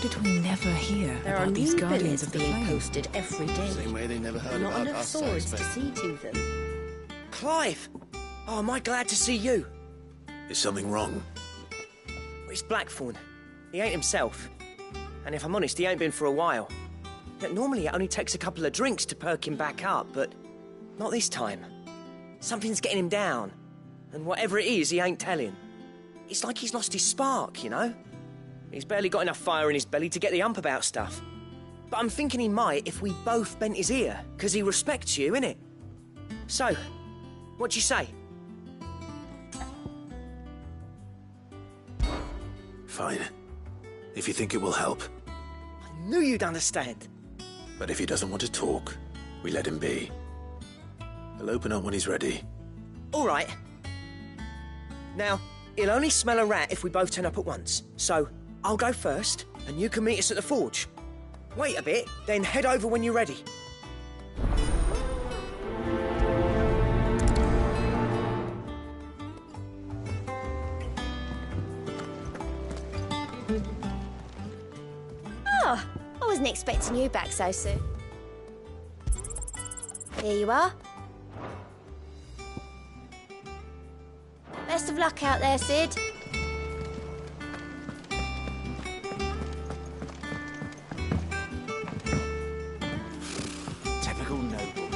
did we never hear about these guardians of the flame? There are new billets being posted every day. Same way they never heard Not about enough us, swords to see to them. Clive! Oh, am I glad to see you? Is something wrong? Well, it's Blackthorn. He ain't himself. And if I'm honest, he ain't been for a while. But normally it only takes a couple of drinks to perk him back up, but not this time. Something's getting him down. And whatever it is, he ain't telling. It's like he's lost his spark, you know? He's barely got enough fire in his belly to get the ump about stuff. But I'm thinking he might if we both bent his ear, because he respects you, innit? So, what do you say? Fine. If you think it will help. I knew you'd understand. But if he doesn't want to talk, we let him be. He'll open up when he's ready. All right. Now, he'll only smell a rat if we both turn up at once. So, I'll go first, and you can meet us at the forge. Wait a bit, then head over when you're ready. Oh, I wasn't expecting you back so soon. Here you are. Best of luck out there, Sid. Typical nobles.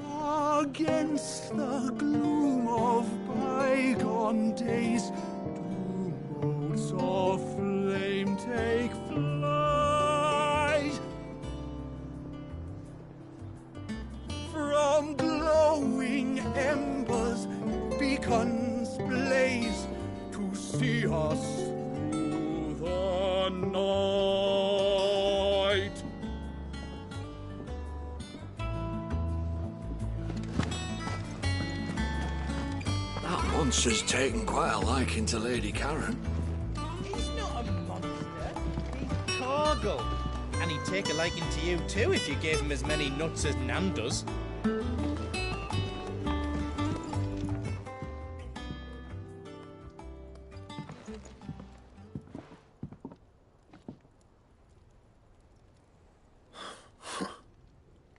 Oh, get against the gloom of bygone days. Do motes of flame take flight from glowing embers, beacons blaze to see us through the night. That monster's taken quite a liking to Lady Karen. He's not a monster. He's Torgal. And he'd take a liking to you too if you gave him as many nuts as Nan does.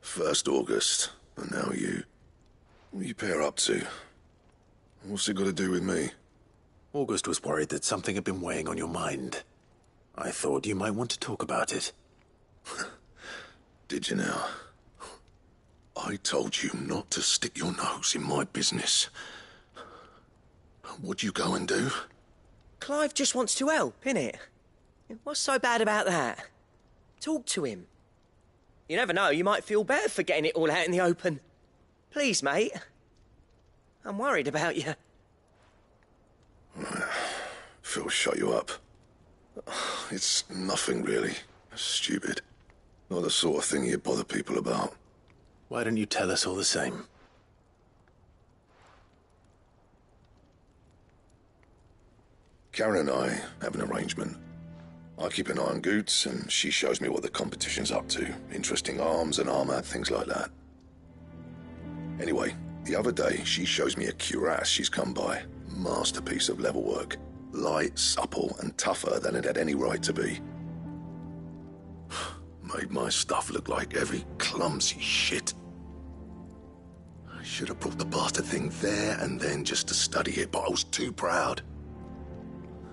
First August, and now you. What are you pair up to? What's it got to do with me? August was worried that something had been weighing on your mind. I thought you might want to talk about it. Did you now? I told you not to stick your nose in my business. What'd you go and do? Clive just wants to help, innit? What's so bad about that? Talk to him. You never know, you might feel better for getting it all out in the open. Please, mate. I'm worried about you. Phil shut you up. It's nothing, really. Stupid. Not the sort of thing you bother people about. Why don't you tell us all the same? Karen and I have an arrangement. I keep an eye on Goots, and she shows me what the competition's up to. Interesting arms and armor, things like that. Anyway, the other day, she shows me a cuirass she's come by. Masterpiece of level work. Light, supple, and tougher than it had any right to be. Made my stuff look like heavy, clumsy shit. I should have brought the bastard thing there and then just to study it, but I was too proud.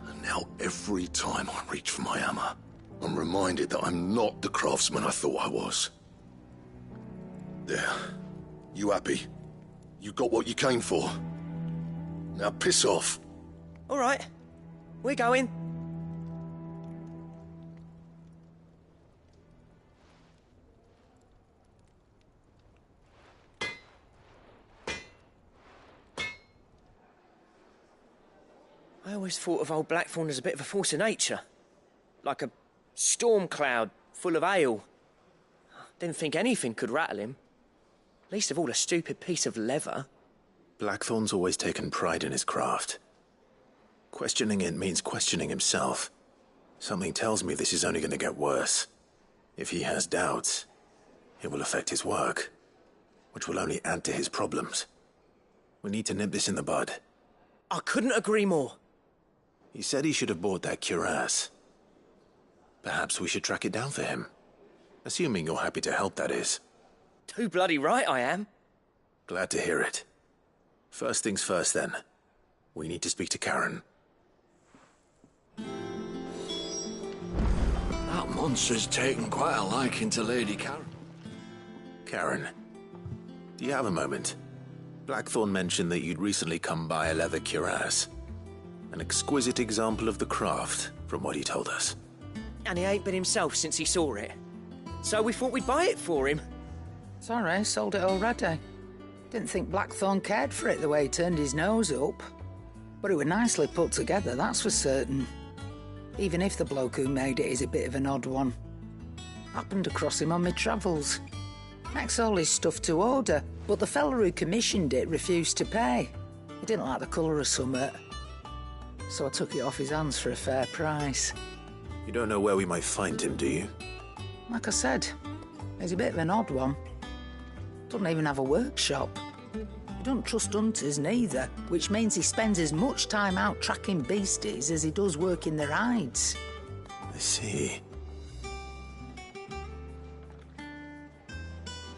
And now every time I reach for my hammer, I'm reminded that I'm not the craftsman I thought I was. There. You happy? You got what you came for. Now piss off. All right. We're going. I always thought of old Blackthorn as a bit of a force of nature. Like a storm cloud full of ale. Didn't think anything could rattle him. Least of all a stupid piece of leather. Blackthorn's always taken pride in his craft. Questioning it means questioning himself. Something tells me this is only going to get worse. If he has doubts, it will affect his work, which will only add to his problems. We need to nip this in the bud. I couldn't agree more. He said he should have bought that cuirass. Perhaps we should track it down for him. Assuming you're happy to help, that is. Too bloody right I am. Glad to hear it. First things first, then. We need to speak to Karen. That monster's taken quite a liking to Lady Karen. Karen, do you have a moment? Blackthorn mentioned that you'd recently come by a leather cuirass. An exquisite example of the craft, from what he told us. And he ain't been himself since he saw it. So we thought we'd buy it for him. Sorry, sold it already. Didn't think Blackthorn cared for it the way he turned his nose up. But it were nicely put together, that's for certain. Even if the bloke who made it is a bit of an odd one. Happened across him on my travels. Makes all his stuff to order, but the fella who commissioned it refused to pay. He didn't like the colour of summit. So I took it off his hands for a fair price. You don't know where we might find him, do you? Like I said, he's a bit of an odd one. Doesn't even have a workshop. He don't trust hunters neither, which means he spends as much time out tracking beasties as he does working their hides. I see.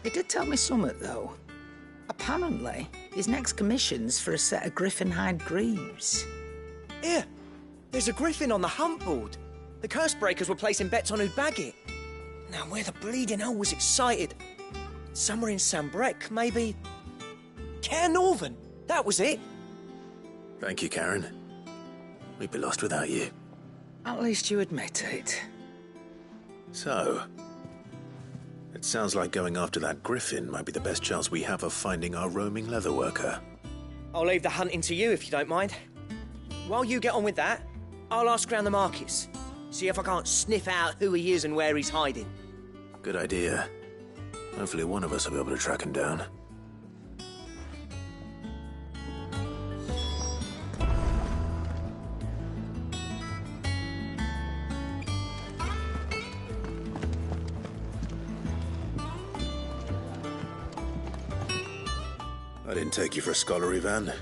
He did tell me something, though. Apparently, his next commission's for a set of griffin hide greaves. Here, there's a griffin on the hunt board. The curse breakers were placing bets on who'd bag it. Now, where the bleeding hell was excited? Somewhere in Sambrec, maybe? Care Northern. That was it. Thank you, Karen. We'd be lost without you. At least you admit it. So, it sounds like going after that griffin might be the best chance we have of finding our roaming leatherworker. I'll leave the hunting to you if you don't mind. While you get on with that, I'll ask around the markets. See if I can't sniff out who he is and where he's hiding. Good idea. Hopefully one of us will be able to track him down. I didn't take you for a scholarly van.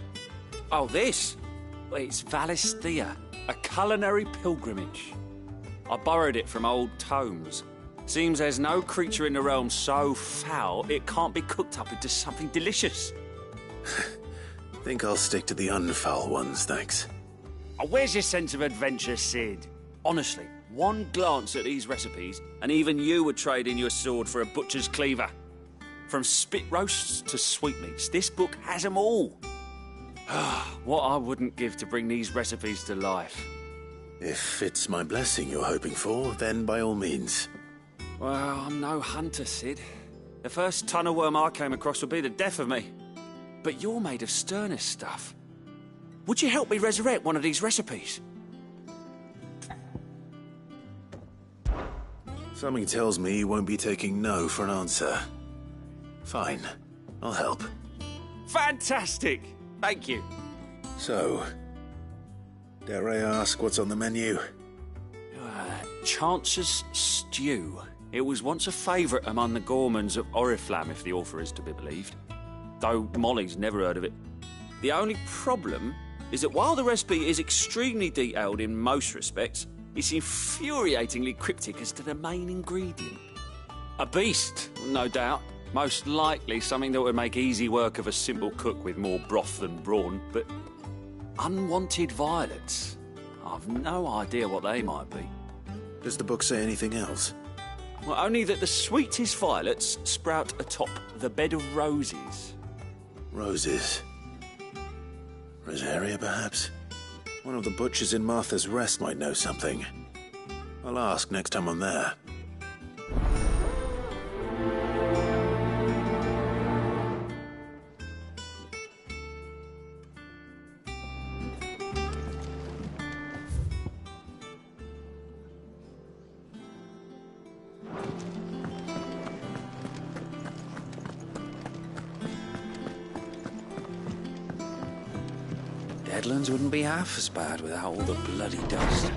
Oh, this? Well, it's Valisthea, a culinary pilgrimage. I borrowed it from old tomes. Seems there's no creature in the realm so foul it can't be cooked up into something delicious. Think I'll stick to the unfoul ones, thanks. Oh, where's your sense of adventure, Sid? Honestly, one glance at these recipes, and even you would trade in your sword for a butcher's cleaver. From spit roasts to sweetmeats, this book has them all. What I wouldn't give to bring these recipes to life. If it's my blessing you're hoping for, then by all means. Well, I'm no hunter, Sid. The first tunnel worm I came across would be the death of me. But you're made of sterner stuff. Would you help me resurrect one of these recipes? Something tells me you won't be taking no for an answer. Fine, I'll help. Fantastic! Thank you. So, dare I ask what's on the menu? Chance's Stew. It was once a favourite among the gourmands of Oriflamme, if the author is to be believed. Though Molly's never heard of it. The only problem is that while the recipe is extremely detailed in most respects, it's infuriatingly cryptic as to the main ingredient. A beast, no doubt. Most likely something that would make easy work of a simple cook with more broth than brawn, but unwanted violets. I've no idea what they might be. Does the book say anything else? Well, only that the sweetest violets sprout atop the bed of roses. Roses. Rosaria, perhaps? One of the butchers in Martha's Rest might know something. I'll ask next time I'm there. Deadlands wouldn't be half as bad without all the bloody dust.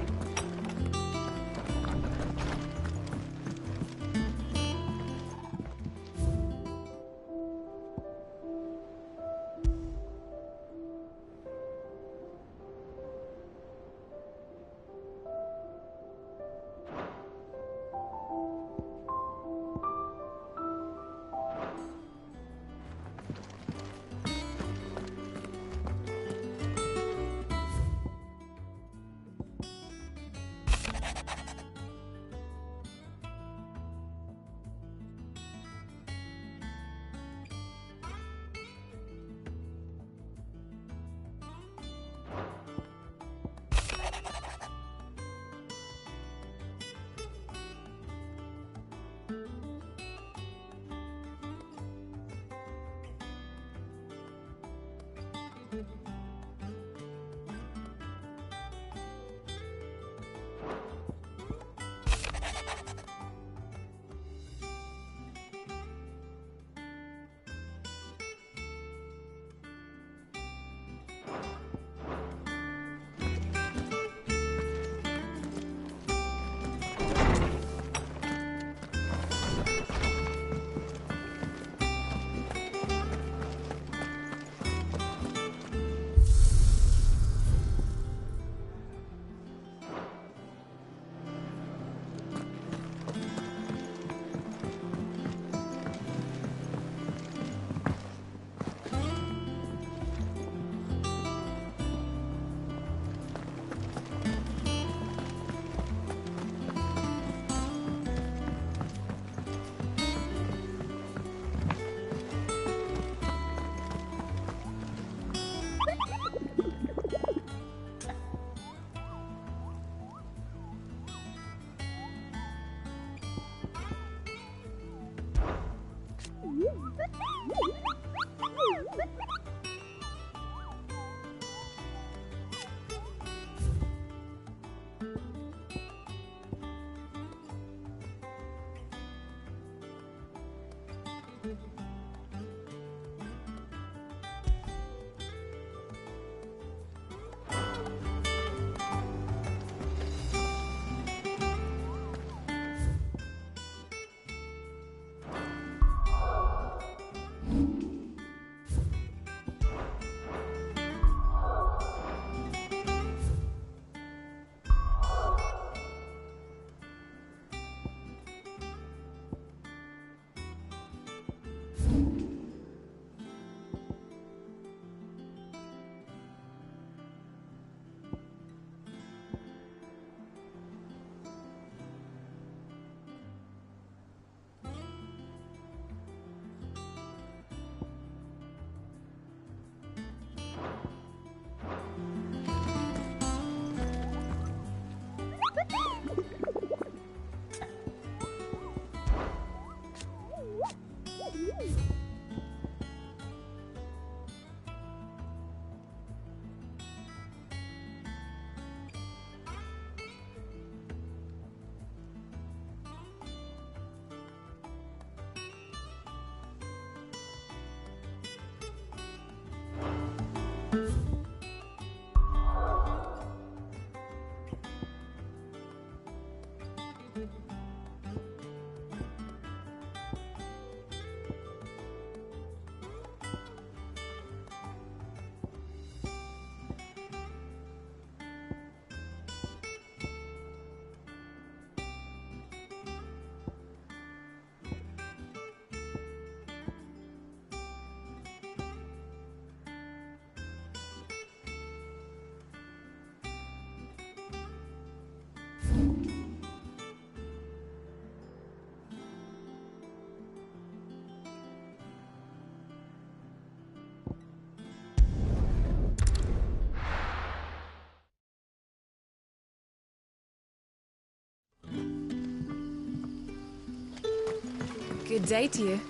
Good day to you.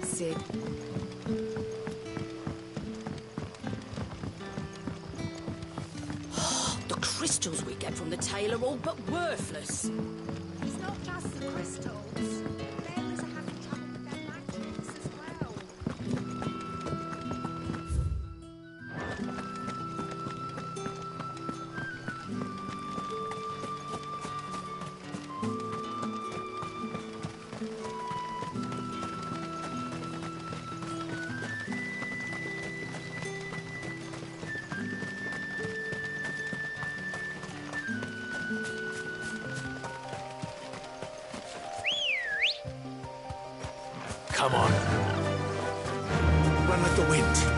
Sid. The crystals we get from the tail are all but worthless. It's not just the crystals. Bearers are having trouble with their magics as well. Come on. Run like the wind.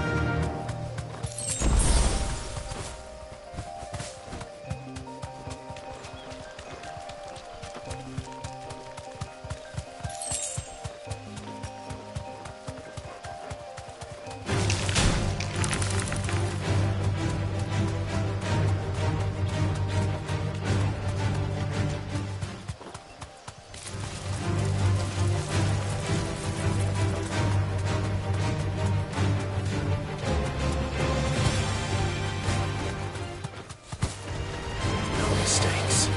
Mistakes.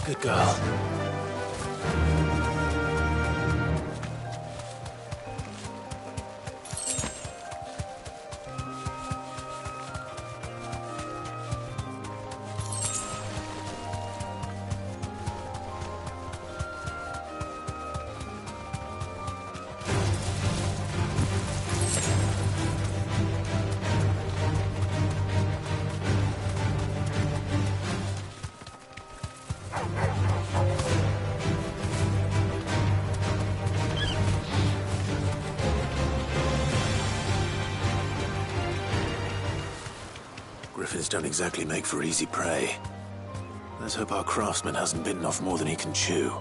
Good girl. Griffins don't exactly make for easy prey. Let's hope our craftsman hasn't bitten off more than he can chew.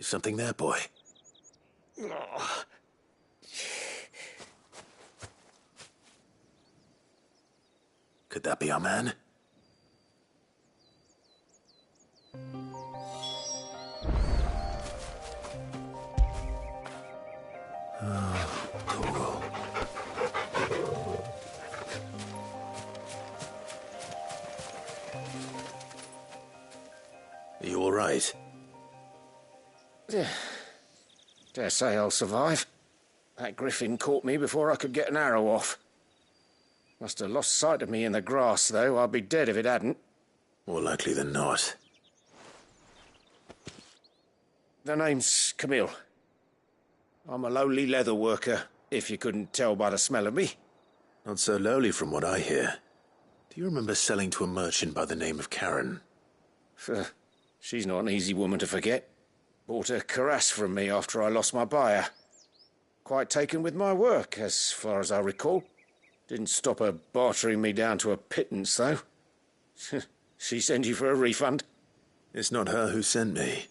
Is something there, boy? Could that be our man? Cool. Are you all right? Dare say I'll survive. That griffin caught me before I could get an arrow off. Must have lost sight of me in the grass, though. I'd be dead if it hadn't. More likely than not. The name's Camille. I'm a lowly leather worker, if you couldn't tell by the smell of me. Not so lowly from what I hear. Do you remember selling to a merchant by the name of Karen? She's not an easy woman to forget. Bought a cuirass from me after I lost my buyer. Quite taken with my work, as far as I recall. Didn't stop her bartering me down to a pittance, though. She sent you for a refund? It's not her who sent me.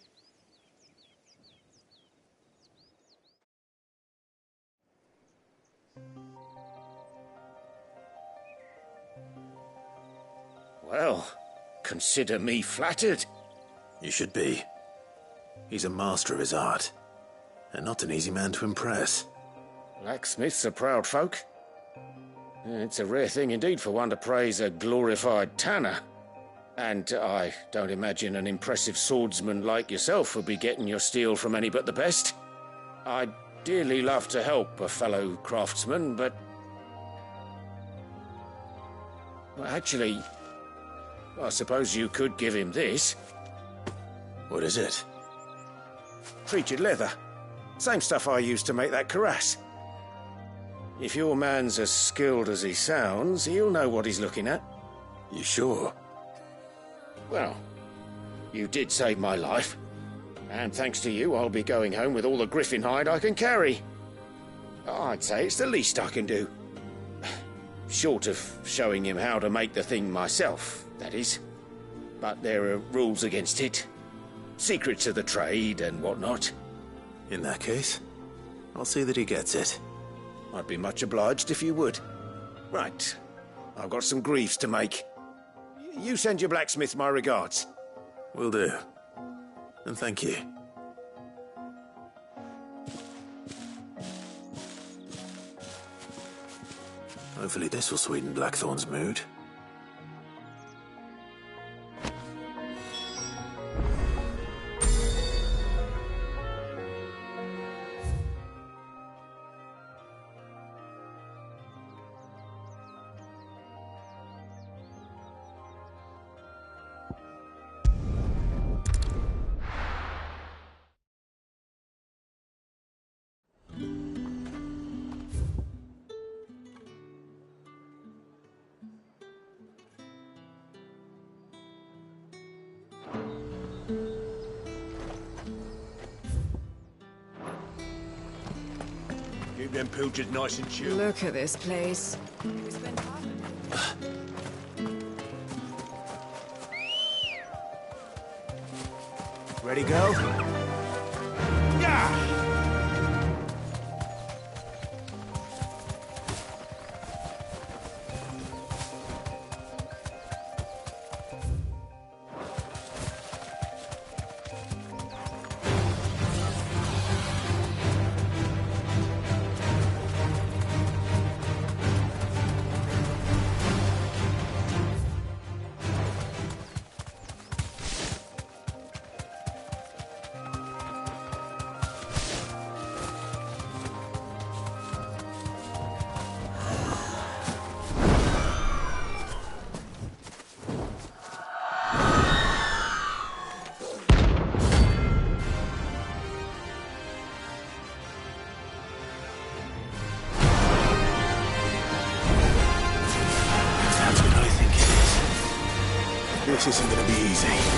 Well, consider me flattered. You should be. He's a master of his art, and not an easy man to impress. Blacksmiths are proud folk. It's a rare thing indeed for one to praise a glorified tanner. And I don't imagine an impressive swordsman like yourself would be getting your steel from any but the best. I'd dearly love to help a fellow craftsman, but... well, actually, I suppose you could give him this. What is it? Treated leather. Same stuff I used to make that cuirass. If your man's as skilled as he sounds, he'll know what he's looking at. You sure? Well, you did save my life. And thanks to you, I'll be going home with all the griffin hide I can carry. I'd say it's the least I can do. Short of showing him how to make the thing myself, that is. But there are rules against it. Secrets of the trade and whatnot. In that case, I'll see that he gets it. I'd be much obliged if you would. Right. I've got some greaves to make. You send your blacksmith my regards. Will do. And thank you. Hopefully this will sweeten Blackthorn's mood. Keep them pilchards nice and chill. Look at this place. Ready, go? Yeah! This isn't gonna be easy.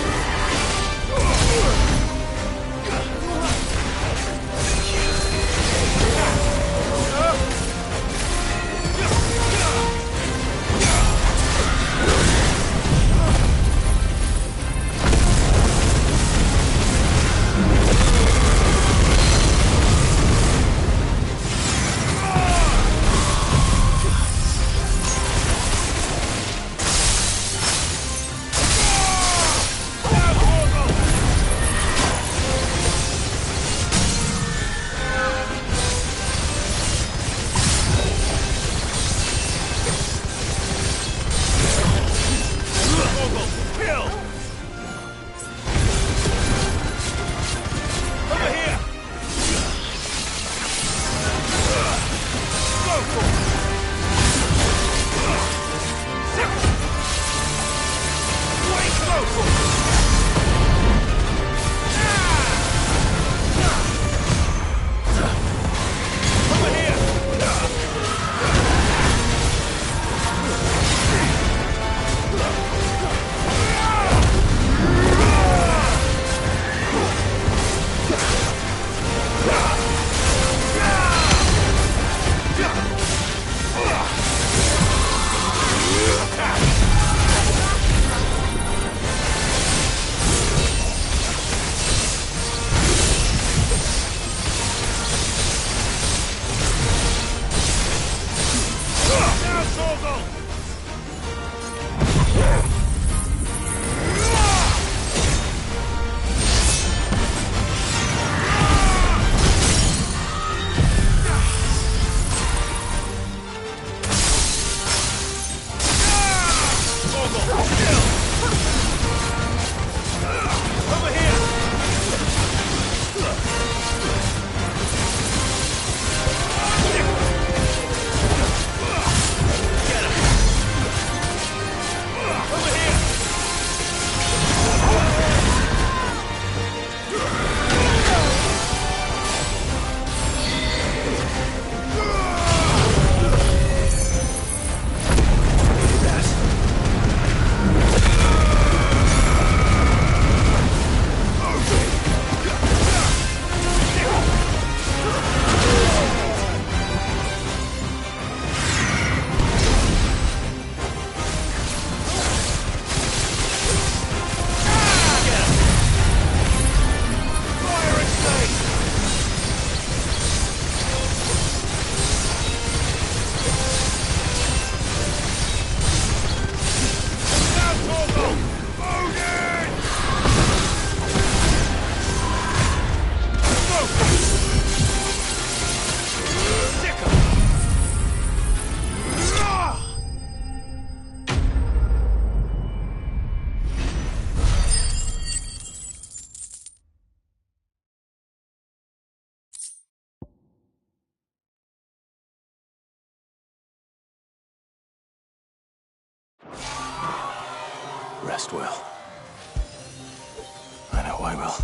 Rest well. I know I will.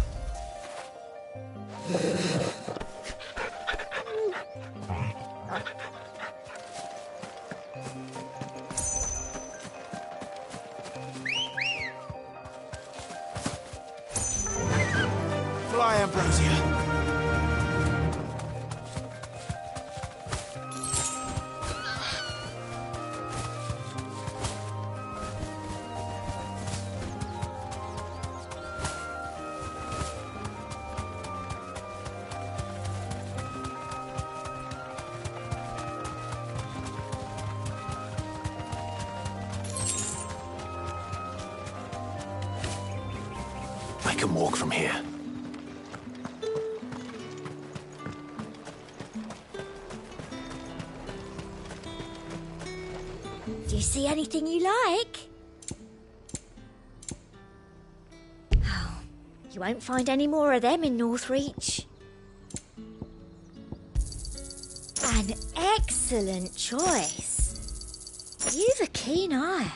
Fly, Ambrosia. I can walk from here. Do you see anything you like? Oh, you won't find any more of them in Northreach. An excellent choice. You've a keen eye.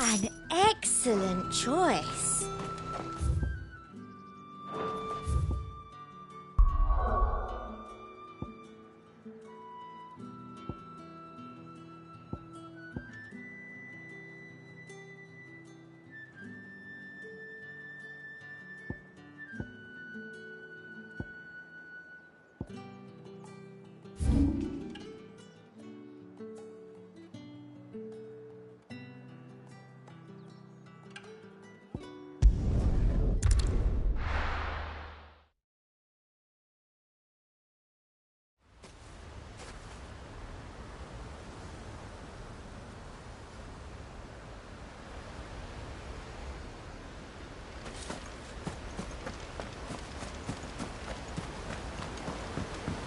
An excellent choice.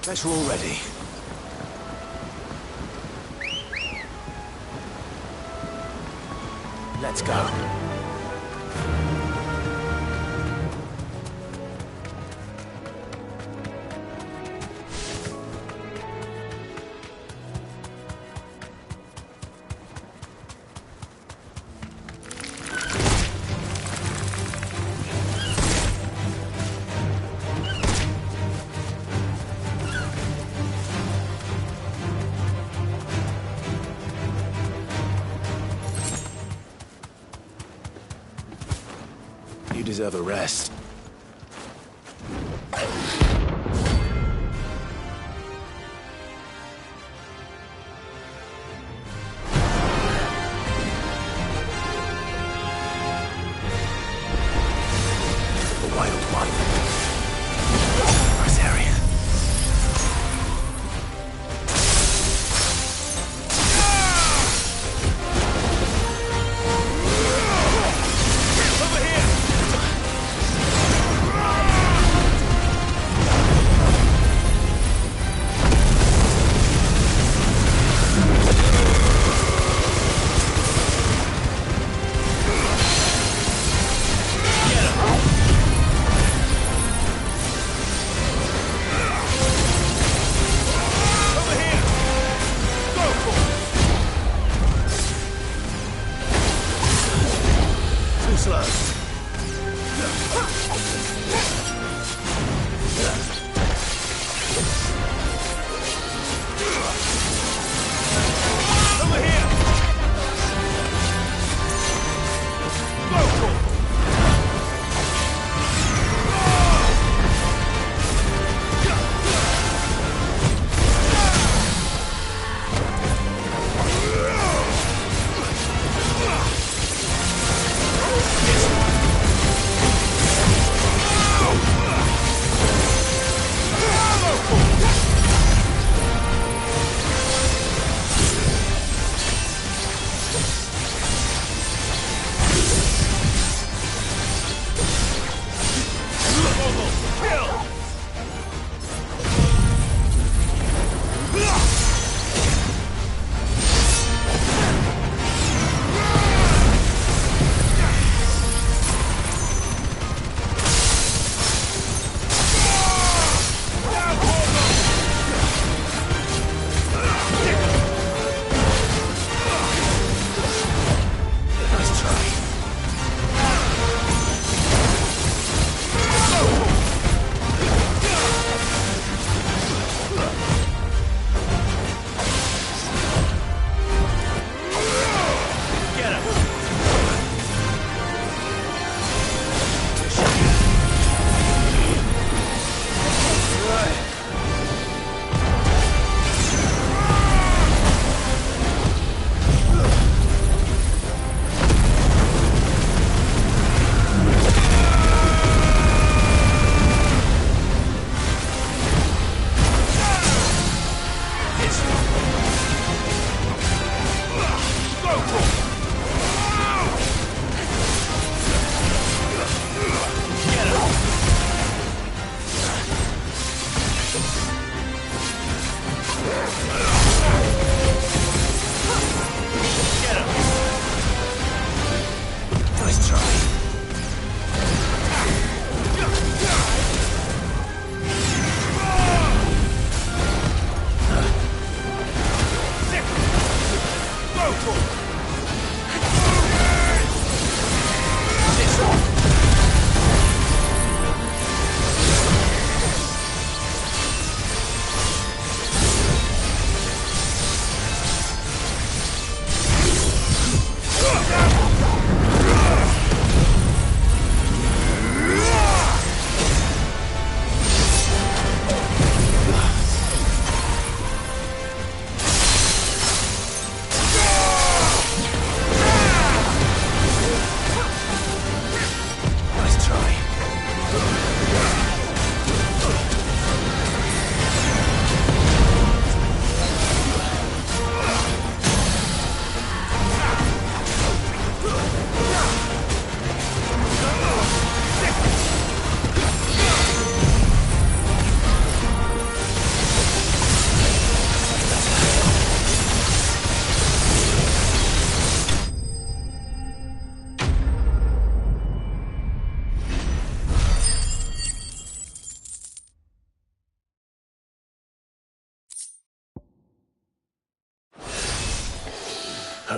Guess we're all ready. Let's go. You deserve a rest. The wild one. Nice area.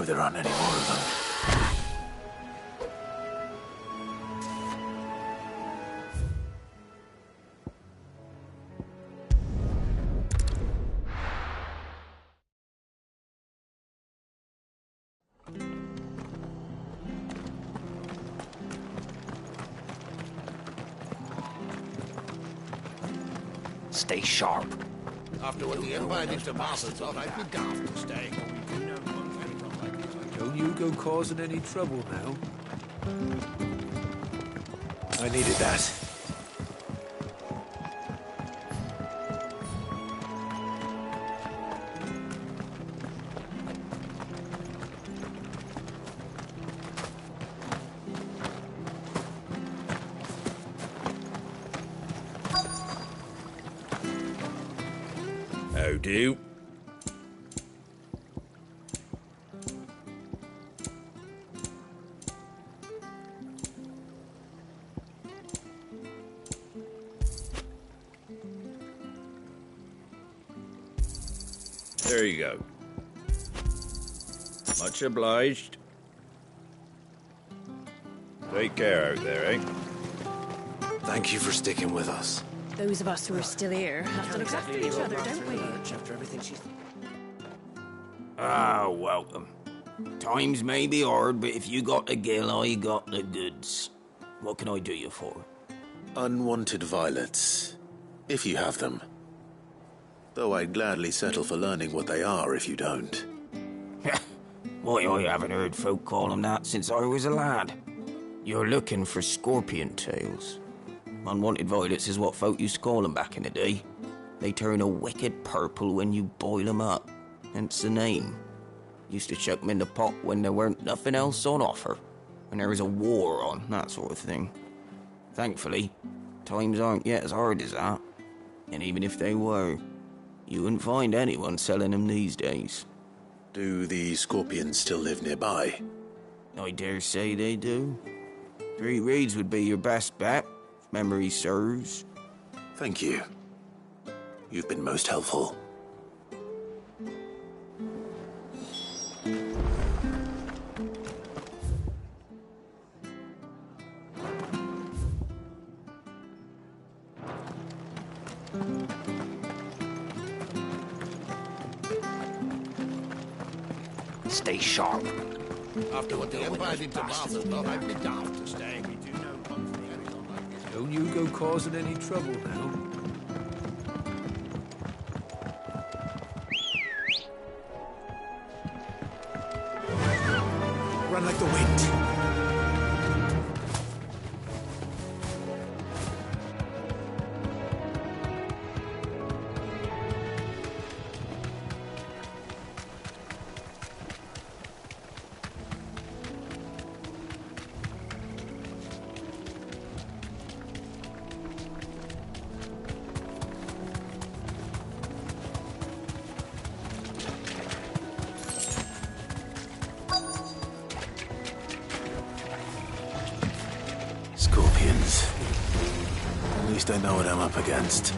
there aren't any more of them. Stay sharp. After what the Empire did to bastards, I'd be daft to stay. Don't you go causing any trouble now. I needed that. How do? There you go. Much obliged. Take care out there, eh? Thank you for sticking with us. Those of us who are still here have to look after each other, don't we? After everything she's... Ah, welcome. Times may be hard, but if you got the gill, I got the goods. What can I do you for? Unwanted violets, if you have them. Though I'd gladly settle for learning what they are if you don't. Why, I haven't heard folk call them that since I was a lad. You're looking for scorpion tails. Unwanted violets is what folk used to call them back in the day. They turn a wicked purple when you boil them up, hence the name. Used to chuck them in the pot when there weren't nothing else on offer, when there was a war on, that sort of thing. Thankfully, times aren't yet as hard as that. And even if they were, you wouldn't find anyone selling them these days. Do the scorpions still live nearby? I dare say they do. 3 Reeds would be your best bet, if memory serves. Thank you. You've been most helpful. Stay sharp. After what the Empire did to bastards, I'd be daft to stay. We do know company anyone like this. Don't you go causing any trouble now. Run like the wind. Scorpions. At least I know what I'm up against.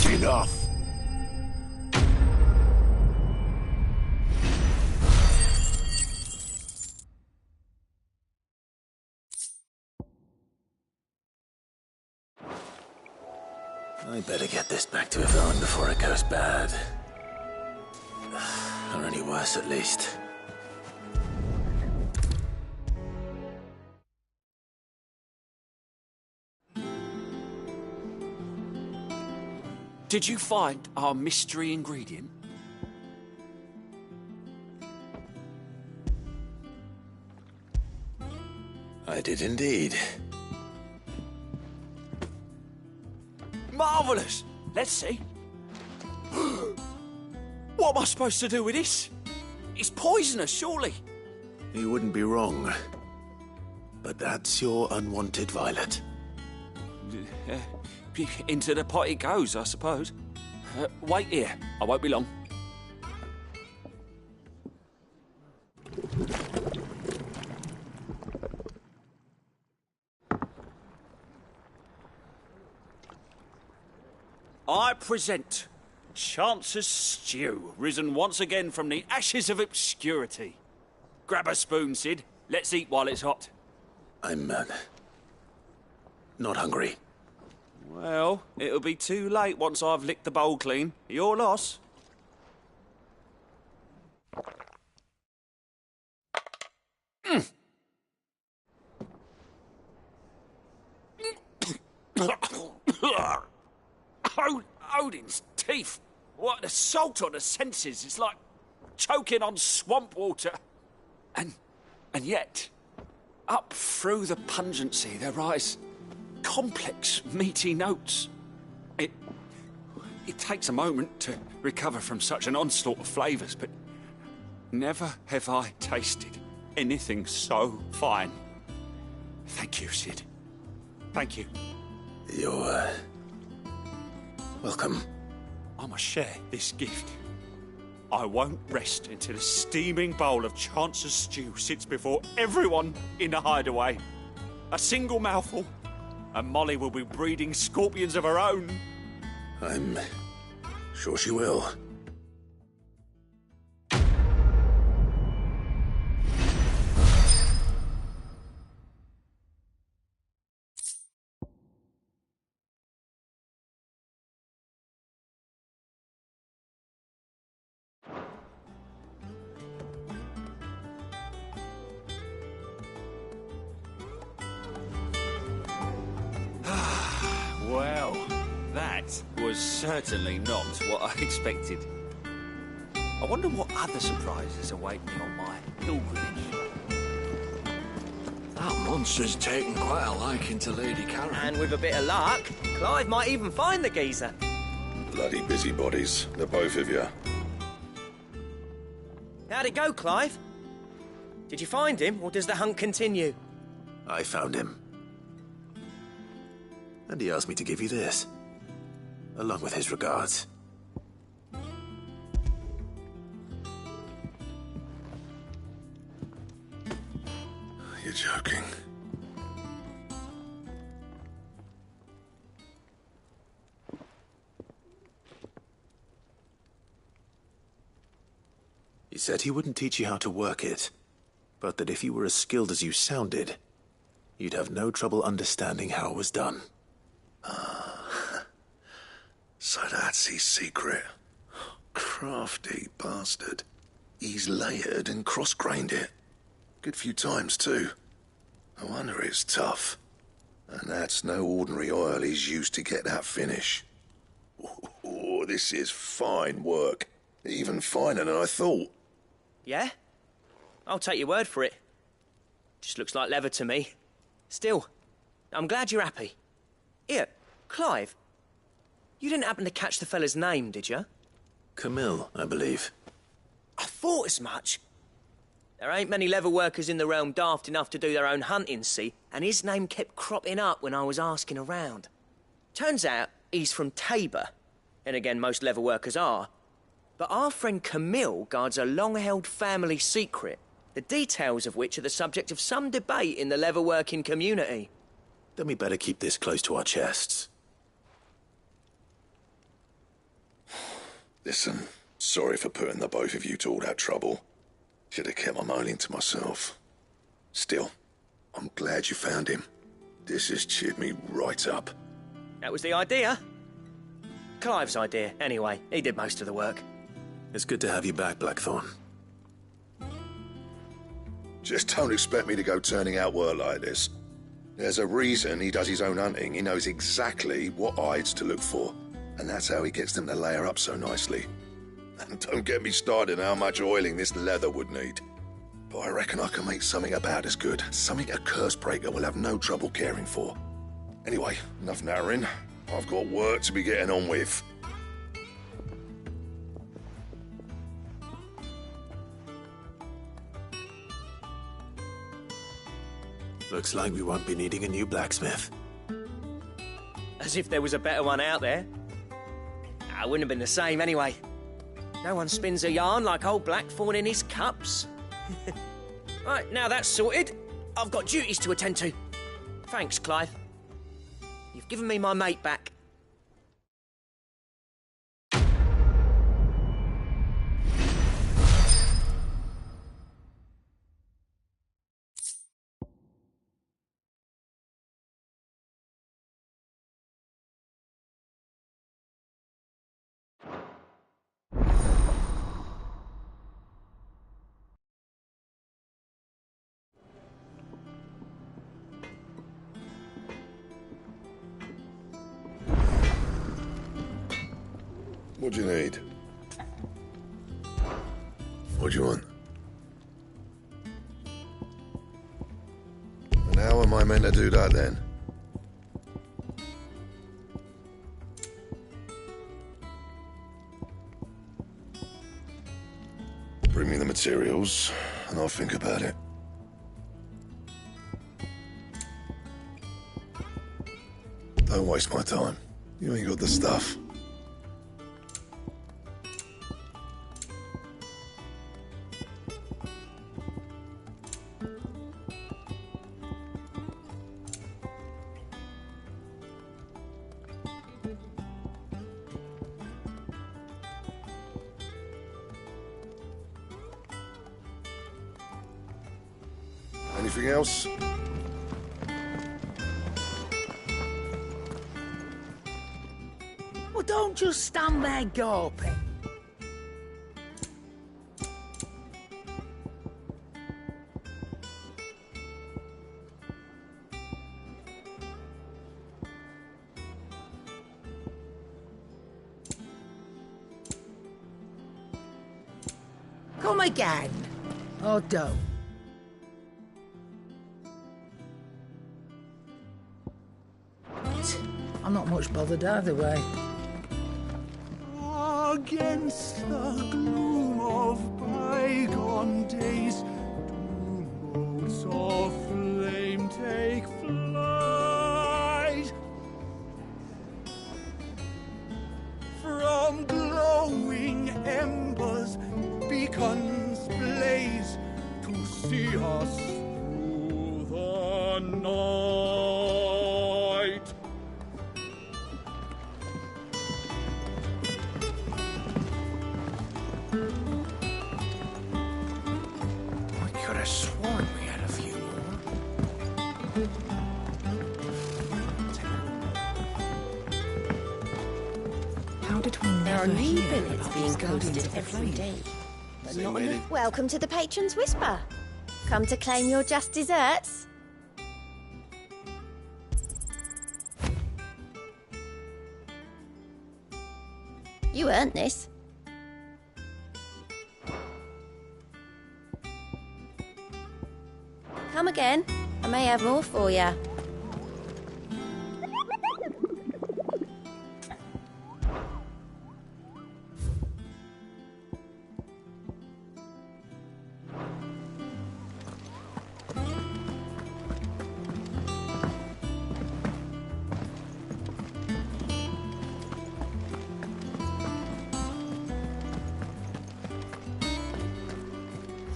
Enough. I better get this back to Valen before it goes bad. Or any worse, at least. Did you find our mystery ingredient? I did indeed. Marvellous! Let's see. What am I supposed to do with this? It's poisonous, surely. You wouldn't be wrong. But that's your unwanted violet. Into the pot it goes, I suppose. Wait here. I won't be long. I present Chance's Stew, risen once again from the ashes of obscurity. Grab a spoon, Sid. Let's eat while it's hot. I'm, not hungry. Well, it'll be too late once I've licked the bowl clean. Your loss. Odin's teeth. What an assault on the senses. It's like choking on swamp water. And yet, up through the pungency, there rise complex, meaty notes. It takes a moment to recover from such an onslaught of flavours, but never have I tasted anything so fine. Thank you, Sid. Thank you. You're, welcome. I must share this gift. I won't rest until a steaming bowl of Chance's stew sits before everyone in the hideaway. A single mouthful, and Molly will be breeding scorpions of her own. I'm sure she will. Well, that was certainly not what I expected. I wonder what other surprises await me on my pilgrimage. That monster's taken quite a liking to Lady Karen. And with a bit of luck, Clive might even find the geezer. Bloody busybodies, the both of you. How'd it go, Clive? Did you find him, or does the hunt continue? I found him. And he asked me to give you this, along with his regards. You're joking. He said he wouldn't teach you how to work it, but that if you were as skilled as you sounded, you'd have no trouble understanding how it was done. So that's his secret. Crafty bastard. He's layered and cross-grained it. Good few times, too. No wonder it's tough. And that's no ordinary oil he's used to get that finish. Oh, this is fine work. Even finer than I thought. Yeah? I'll take your word for it. Just looks like leather to me. Still, I'm glad you're happy. Here, Clive, you didn't happen to catch the fella's name, did you? Camille, I believe. I thought as much. There ain't many leather workers in the realm daft enough to do their own hunting, see, and his name kept cropping up when I was asking around. Turns out he's from Tabor, and again, most leather workers are. But our friend Camille guards a long-held family secret, the details of which are the subject of some debate in the leather-working community. Then we better keep this close to our chests. Listen, sorry for putting the both of you to all that trouble. Should have kept my moaning to myself. Still, I'm glad you found him. This has cheered me right up. That was the idea. Clive's idea, anyway. He did most of the work. It's good to have you back, Blackthorn. Just don't expect me to go turning out work like this. There's a reason he does his own hunting. He knows exactly what hides to look for. And that's how he gets them to layer up so nicely. And don't get me started on how much oiling this leather would need. But I reckon I can make something about as good. Something a curse breaker will have no trouble caring for. Anyway, enough nattering. I've got work to be getting on with. Looks like we won't be needing a new blacksmith. As if there was a better one out there. I wouldn't have been the same anyway. No one spins a yarn like old Blackthorn in his cups. Right, now that's sorted, I've got duties to attend to. Thanks, Clive. You've given me my mate back. What do you need? What do you want? And how am I meant to do that then? Bring me the materials, and I'll think about it. Don't waste my time. You ain't got the stuff. Anything else? Well, don't just stand there gawping. Come again. Or don't. I'm not much bothered either way. Against the gloom of bygone days, do motes of flame take flight. From glowing embers, beacons blaze to see us through the night. I could have sworn we had a few more. How did we There are never new hear billets about being these Guardians posted of the every Flame? day. But not enough. Welcome to the Patron's Whisper. Come to claim your just desserts? You earned this. Come again. I may have more for you.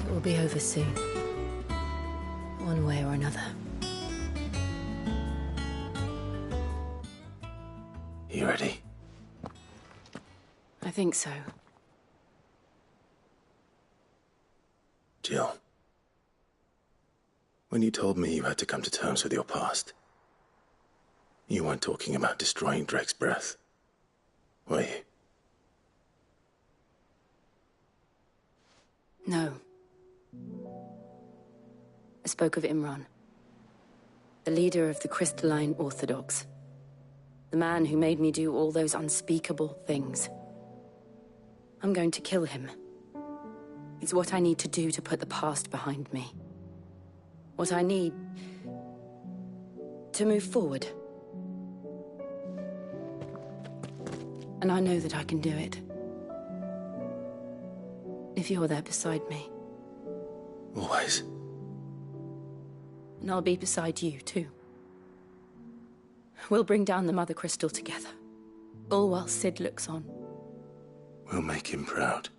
It will be over soon. One way or another. You ready? I think so. Jill. When you told me you had to come to terms with your past, you weren't talking about destroying Drake's breath, were you? No. I spoke of Imran, the leader of the Crystalline Orthodox. The man who made me do all those unspeakable things. I'm going to kill him. It's what I need to do to put the past behind me. What I need to move forward. And I know that I can do it. If you're there beside me. Always. And I'll be beside you, too. We'll bring down the Mother Crystal together. All while Sid looks on. We'll make him proud.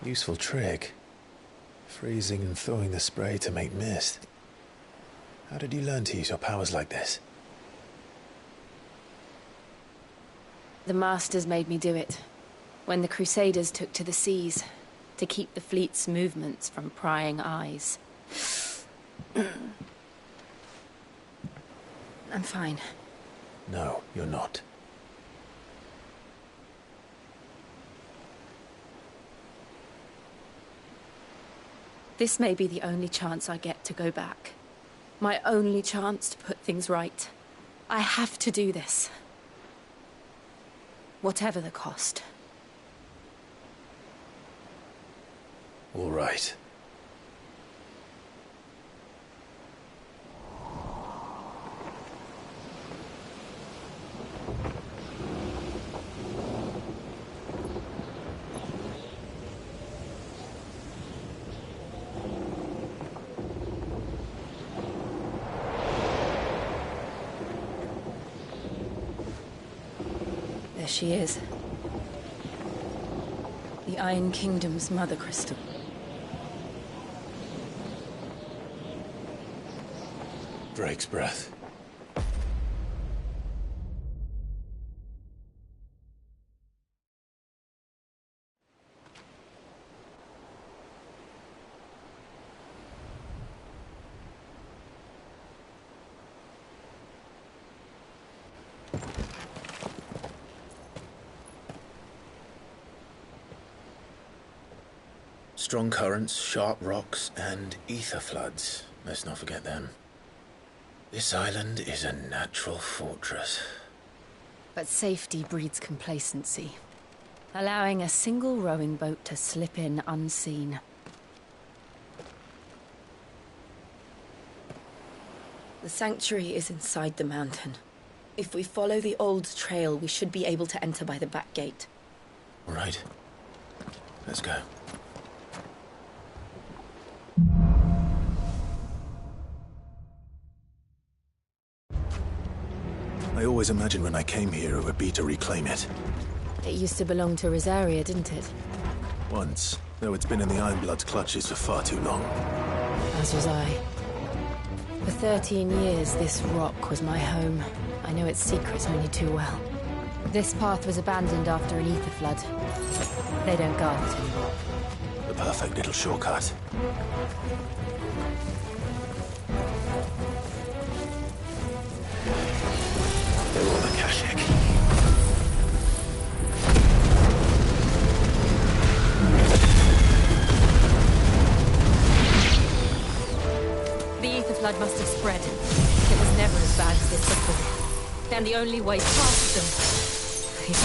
Useful trick. Freezing and thawing the spray to make mist. How did you learn to use your powers like this? The Masters made me do it. When the Crusaders took to the seas, to keep the fleet's movements from prying eyes. I'm fine. No, you're not. This may be the only chance I get to go back. My only chance to put things right. I have to do this. Whatever the cost. All right. There she is. The Iron Kingdom's Mother Crystal. Drake's breath. Strong currents, sharp rocks, and ether floods. Let's not forget them. This island is a natural fortress. But safety breeds complacency. Allowing a single rowing boat to slip in unseen. The sanctuary is inside the mountain. If we follow the old trail, we should be able to enter by the back gate. All right. Let's go. I always imagined when I came here it would be to reclaim it. It used to belong to Rosaria, didn't it? Once, though it's been in the Ironblood's clutches for far too long. As was I. For 13 years, this rock was my home. I know its secrets only too well. This path was abandoned after an ether flood. They don't guard it anymore. The perfect little shortcut. They're all the Kashik. The ether flood must have spread. It was never as bad as this before. And the only way past them is through them.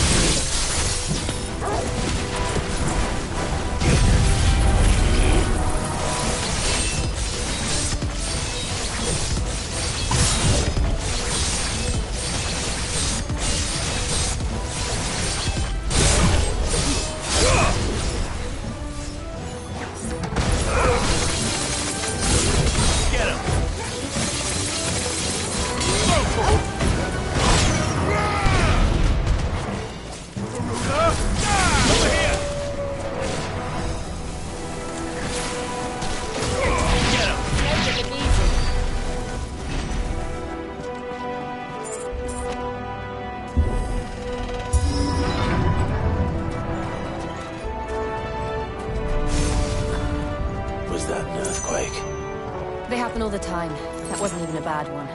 happen all the time. That wasn't even a bad one.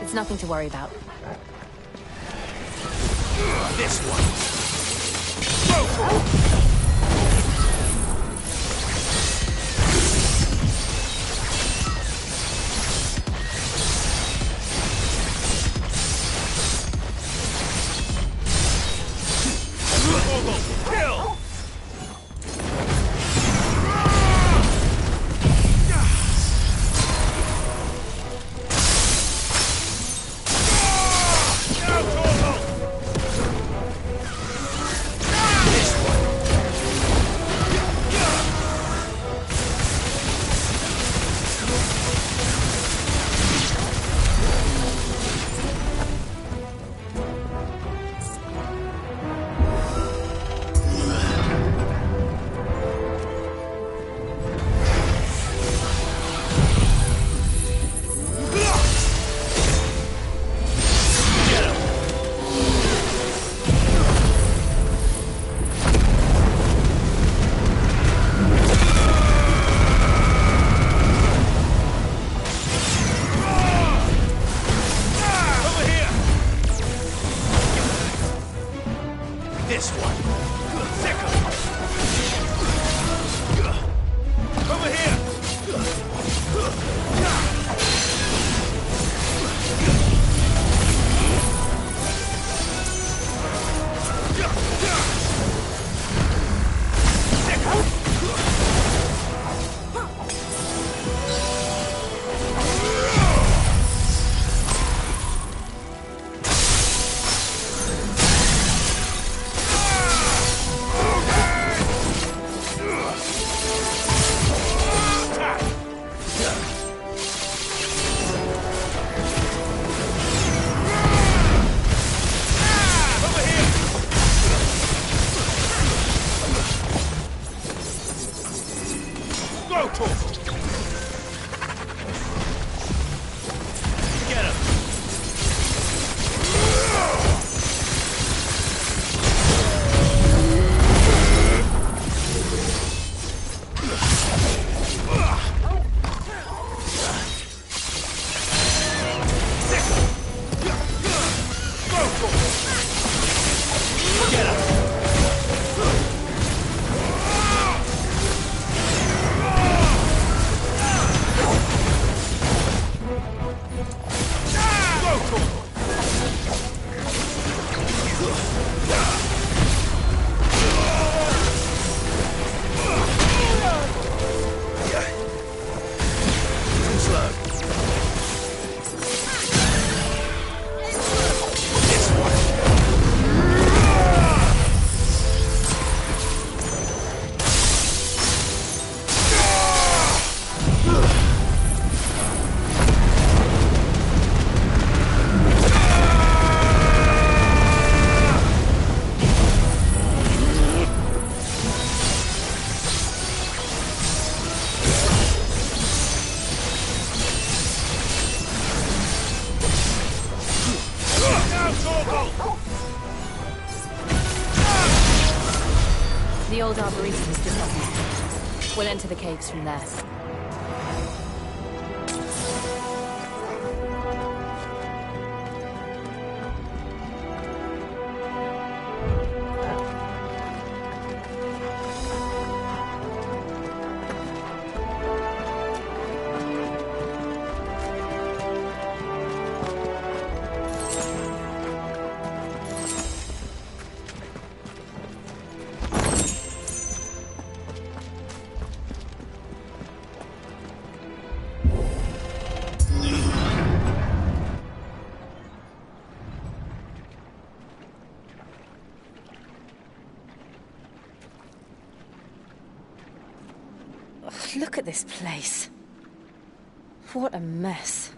It's nothing to worry about. This one. Go for it! This one. Second. Over here. The old arboretum is just up here. We'll enter the caves from there. Look at this place. What a mess.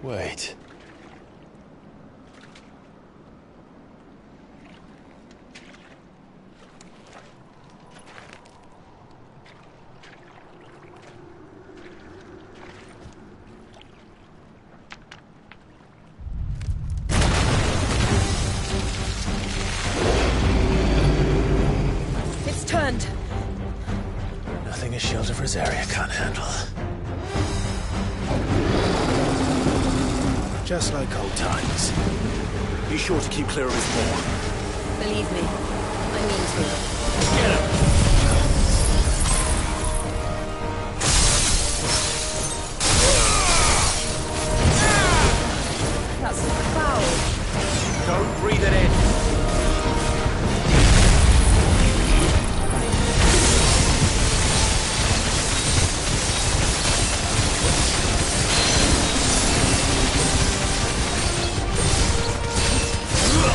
Wait. Just like old times. Be sure to keep clear of his paw. Believe me, I mean to. Get him! That's foul. Don't breathe it in.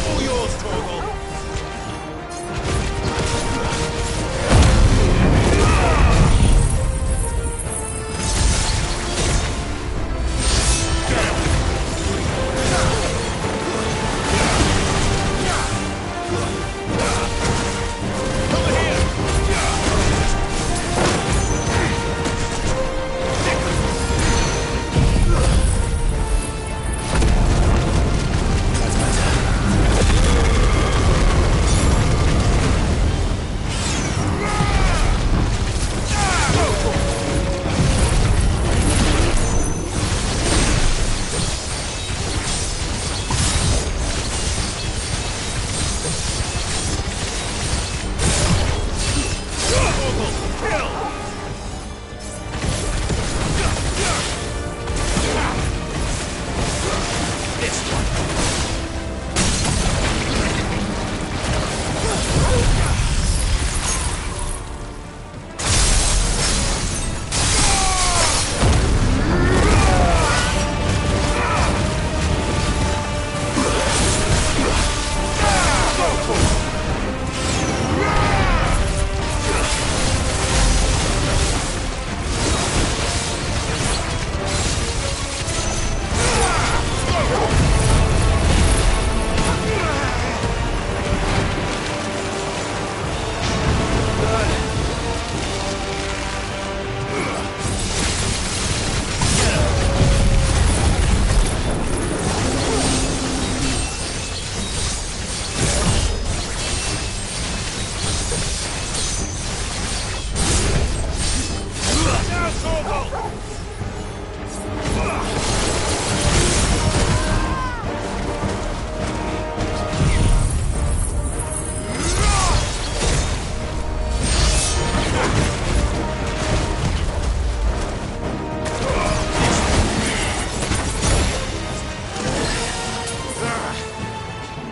All yours, Torgal.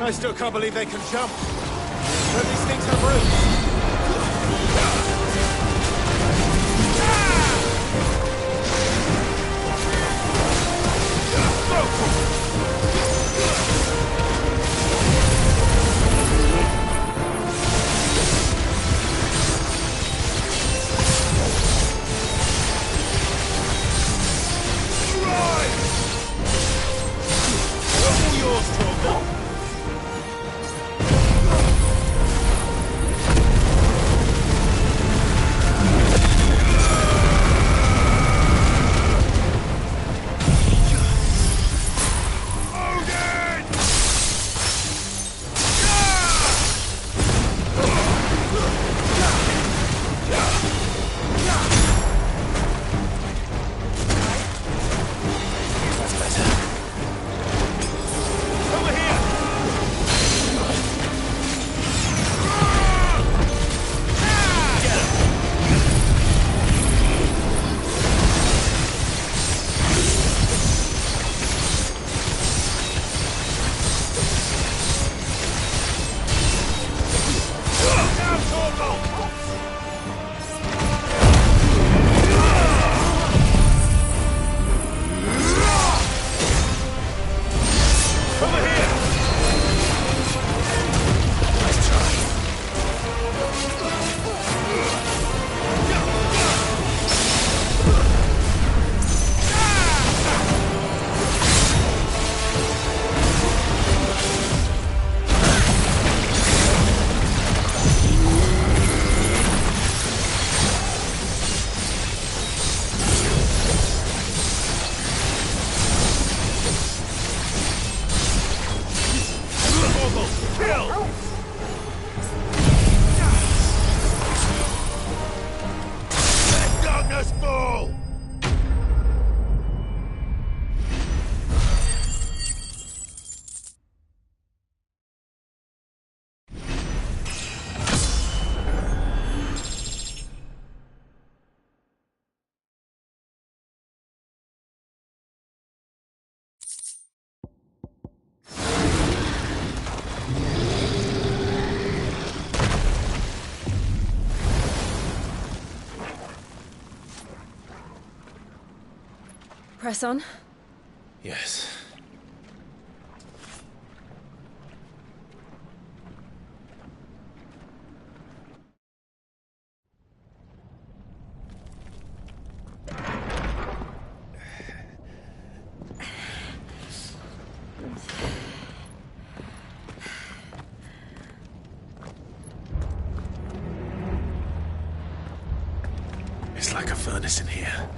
I still can't believe they can jump. Don't these things have roots? All yours, Torgal. Press on. Yes. It's like a furnace in here.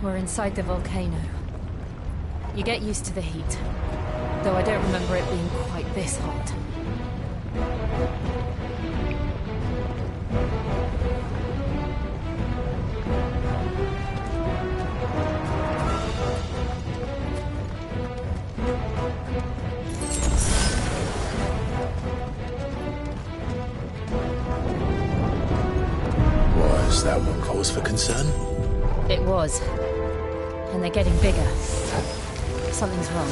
We're inside the volcano. You get used to the heat, though I don't remember it being quite this hot. Was that one cause for concern? It was. And they're getting bigger. Something's wrong.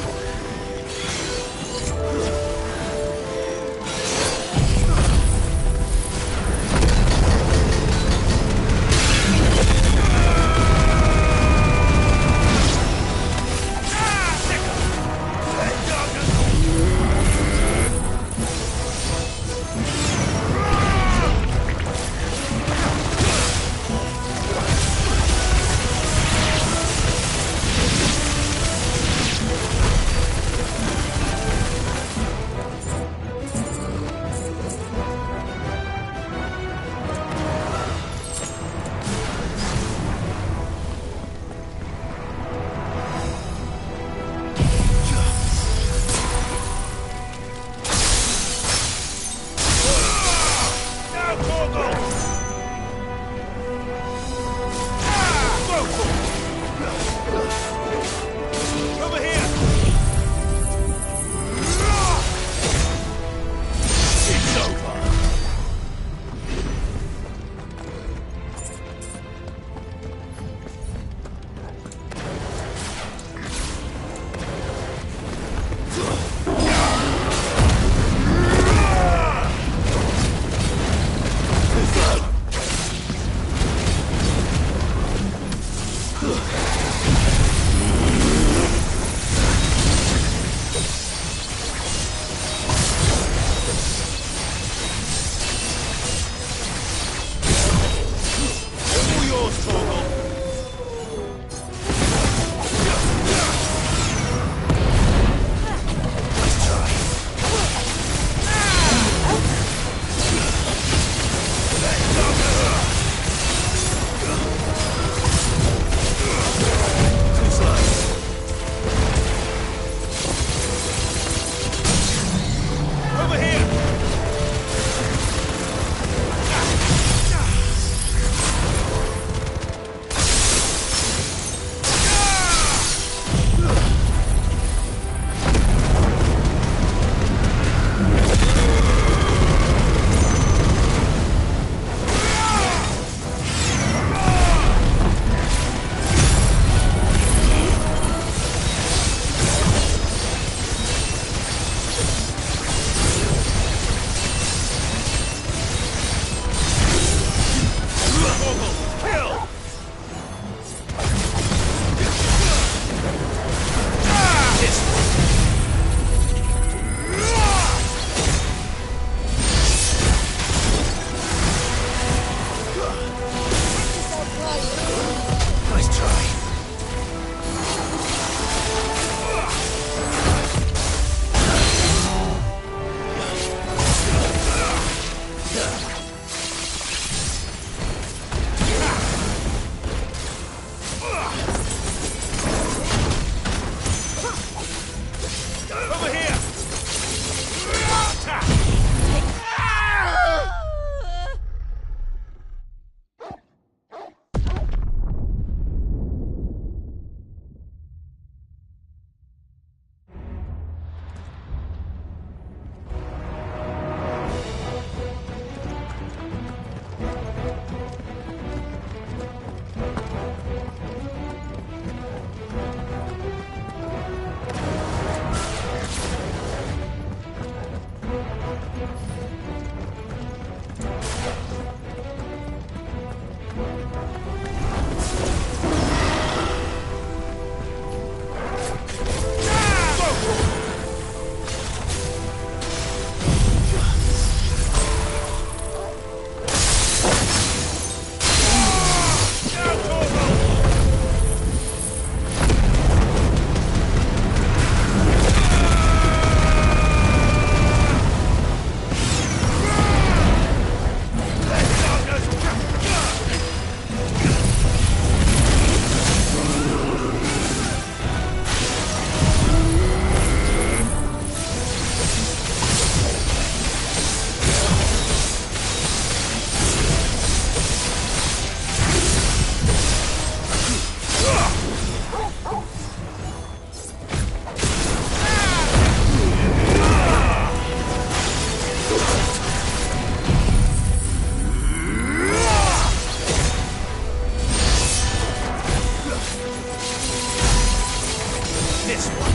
This one.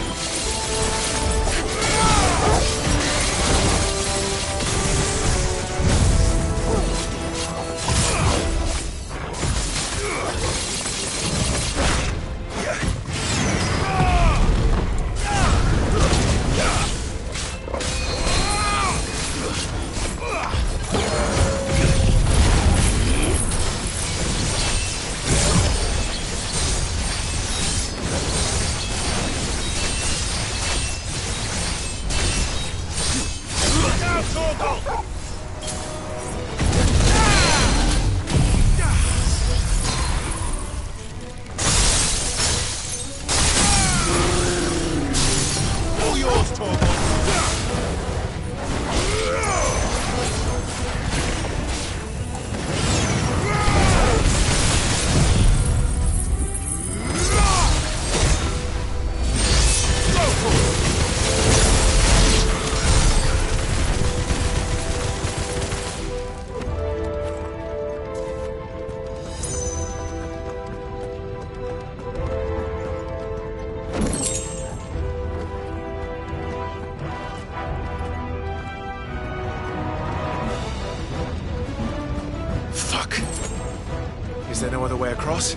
Is there no other way across?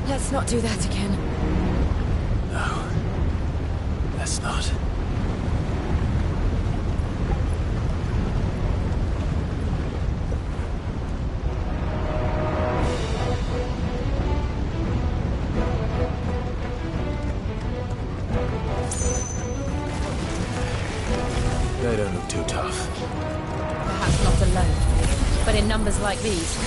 Let's not do that again. No. Let's not. They don't look too tough. Perhaps not alone, but in numbers like these.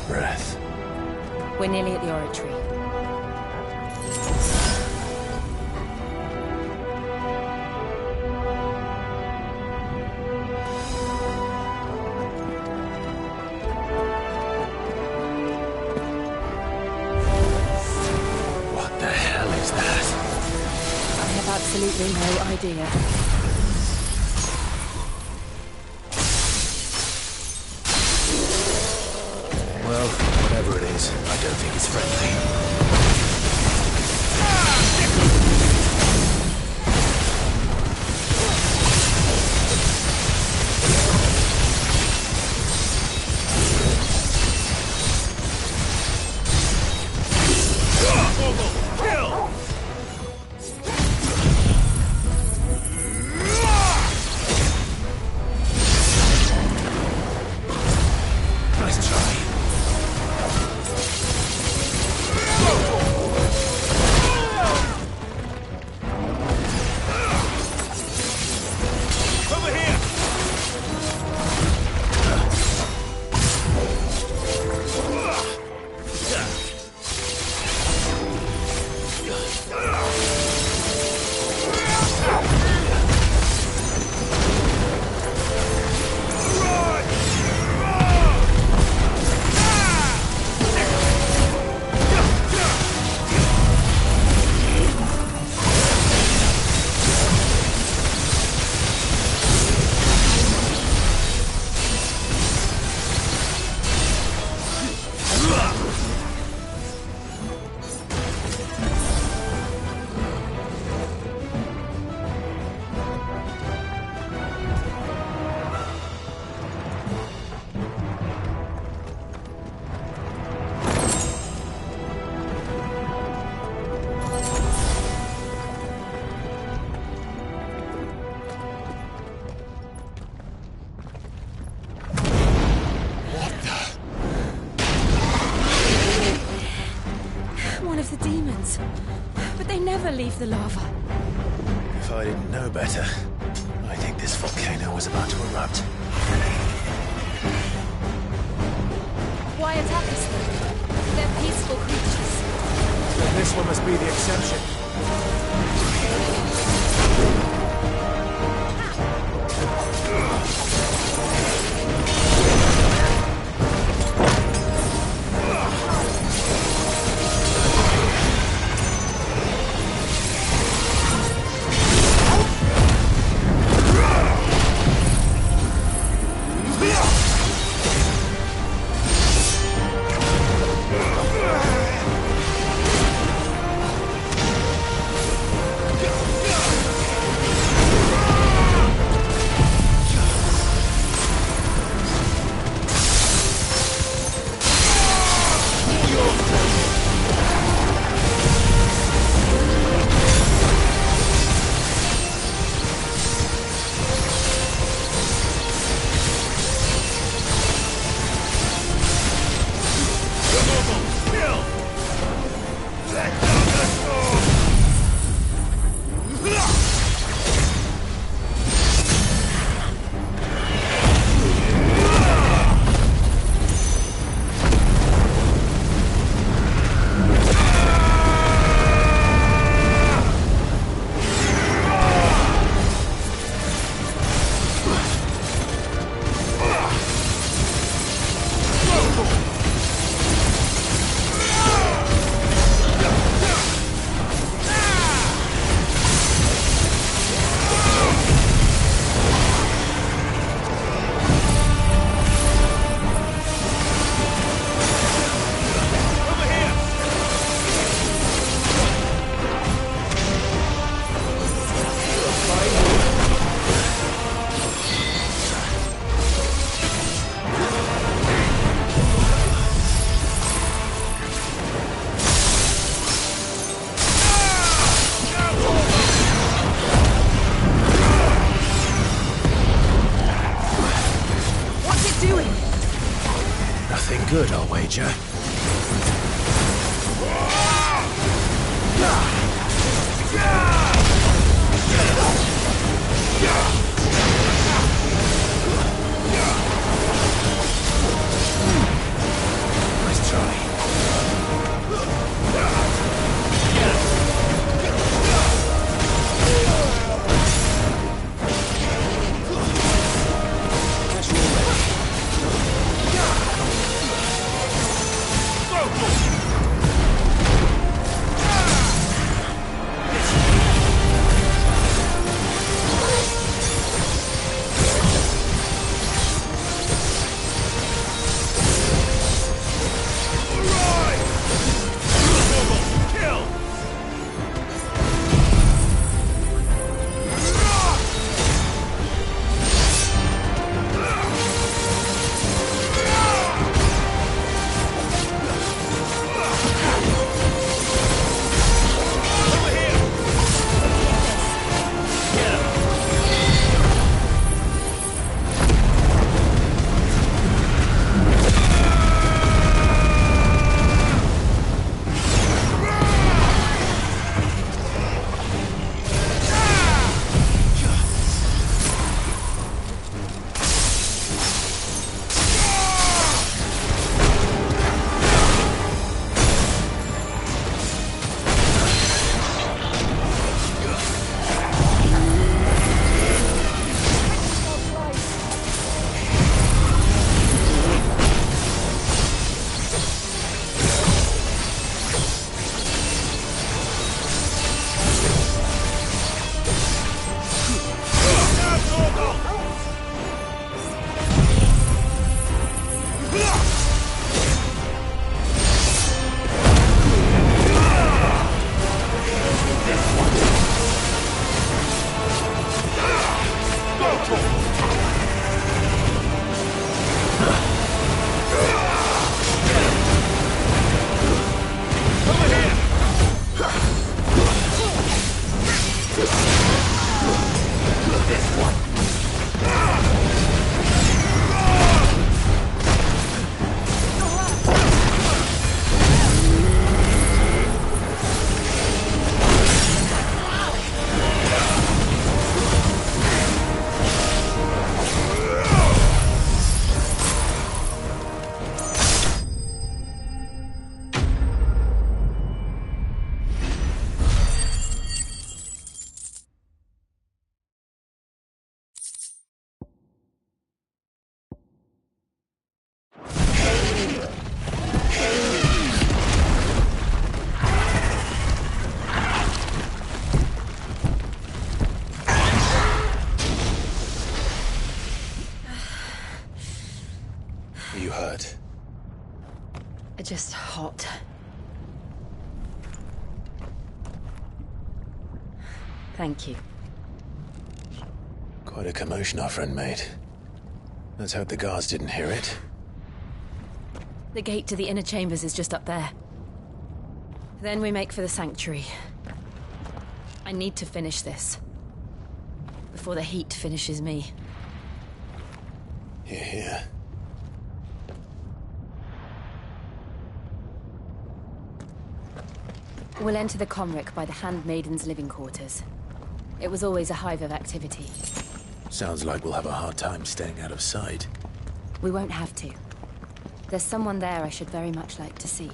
Breath. We're nearly at the oratory. What the hell is that? I have absolutely no idea. Well, whatever it is, I don't think it's friendly. Nice try. Save the lava. If I didn't know better, I think this volcano was about to erupt. Why attack us then? They're peaceful creatures. Then this one must be the exception. Good, I'll wager. Nice try. just hot. Thank you. Quite a commotion our friend made. Let's hope the guards didn't hear it. The gate to the inner chambers is just up there. Then we make for the sanctuary. I need to finish this. Before the heat finishes me. Here, here. We'll enter the Comric by the Handmaiden's living quarters. It was always a hive of activity. Sounds like we'll have a hard time staying out of sight. We won't have to. There's someone there I should very much like to see.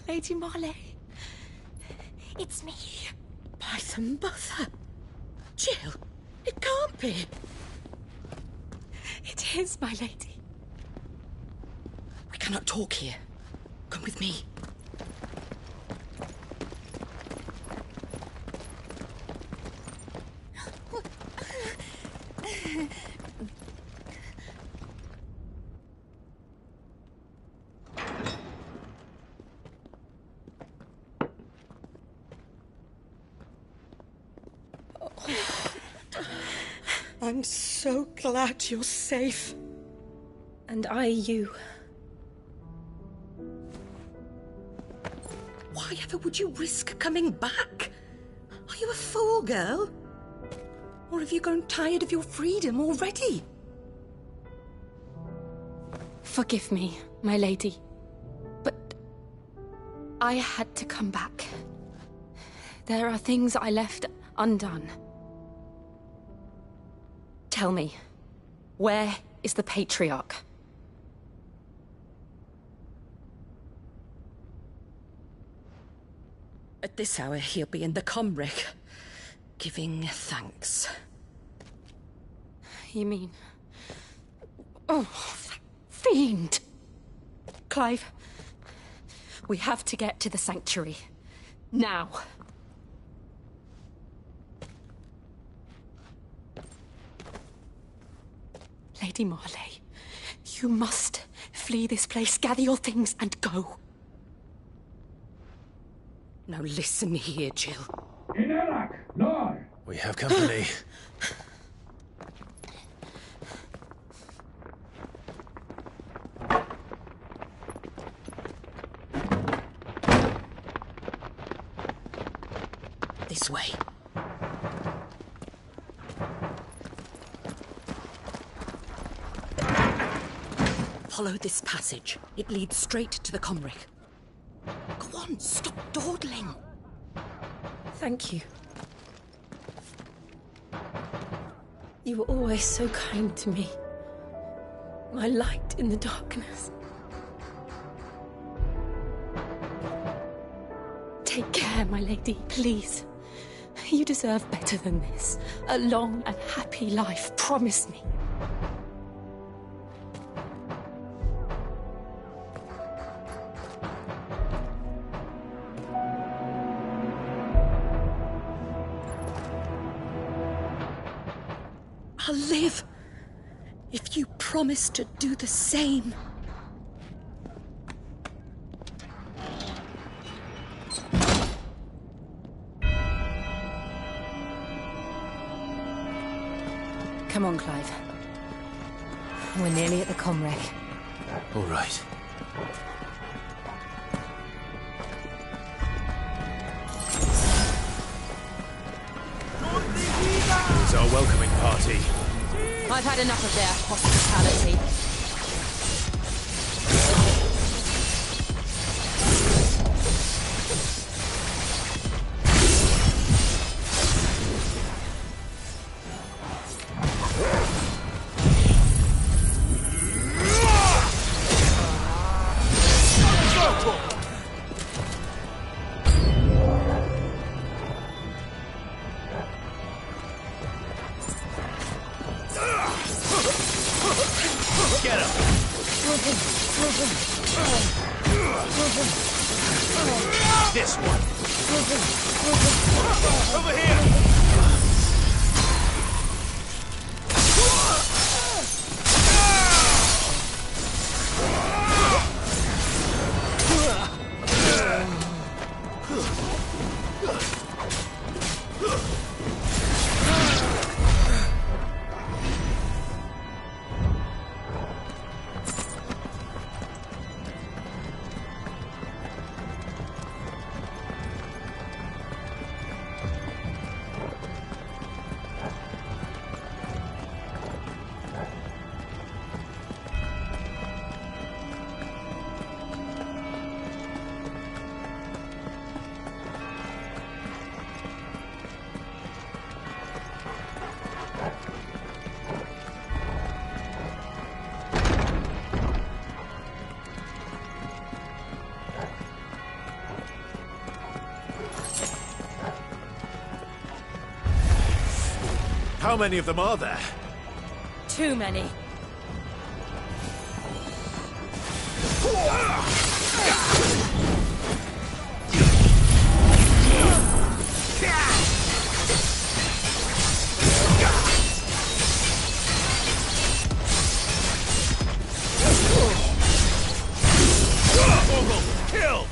Lady Marley. It's me. By the mother. Jill, it can't be. It is, my lady. We cannot talk here. Come with me. I'm so glad you're safe. And I you. Why ever would you risk coming back? Are you a fool, girl? Or have you grown tired of your freedom already? Forgive me, my lady. But I had to come back. There are things I left undone. Tell me, where is the Patriarch? At this hour, he'll be in the Comric, giving thanks. You mean... Oh, that fiend! Clive, we have to get to the sanctuary. Now. Lady Marley, you must flee this place, gather your things, and go. Now listen here, Jill. We have company. This way. Follow this passage. It leads straight to the Comric. Go on, stop dawdling. Thank you. You were always so kind to me. My light in the darkness. Take care, my lady, please. You deserve better than this. A long and happy life, promise me. I'll live if you promise to do the same. Come on, Clive. We're nearly at the comwreck. All right. Here's our welcoming party. I've had enough of their hospitality. This one. Over here. How many of them are there? Too many. Kill!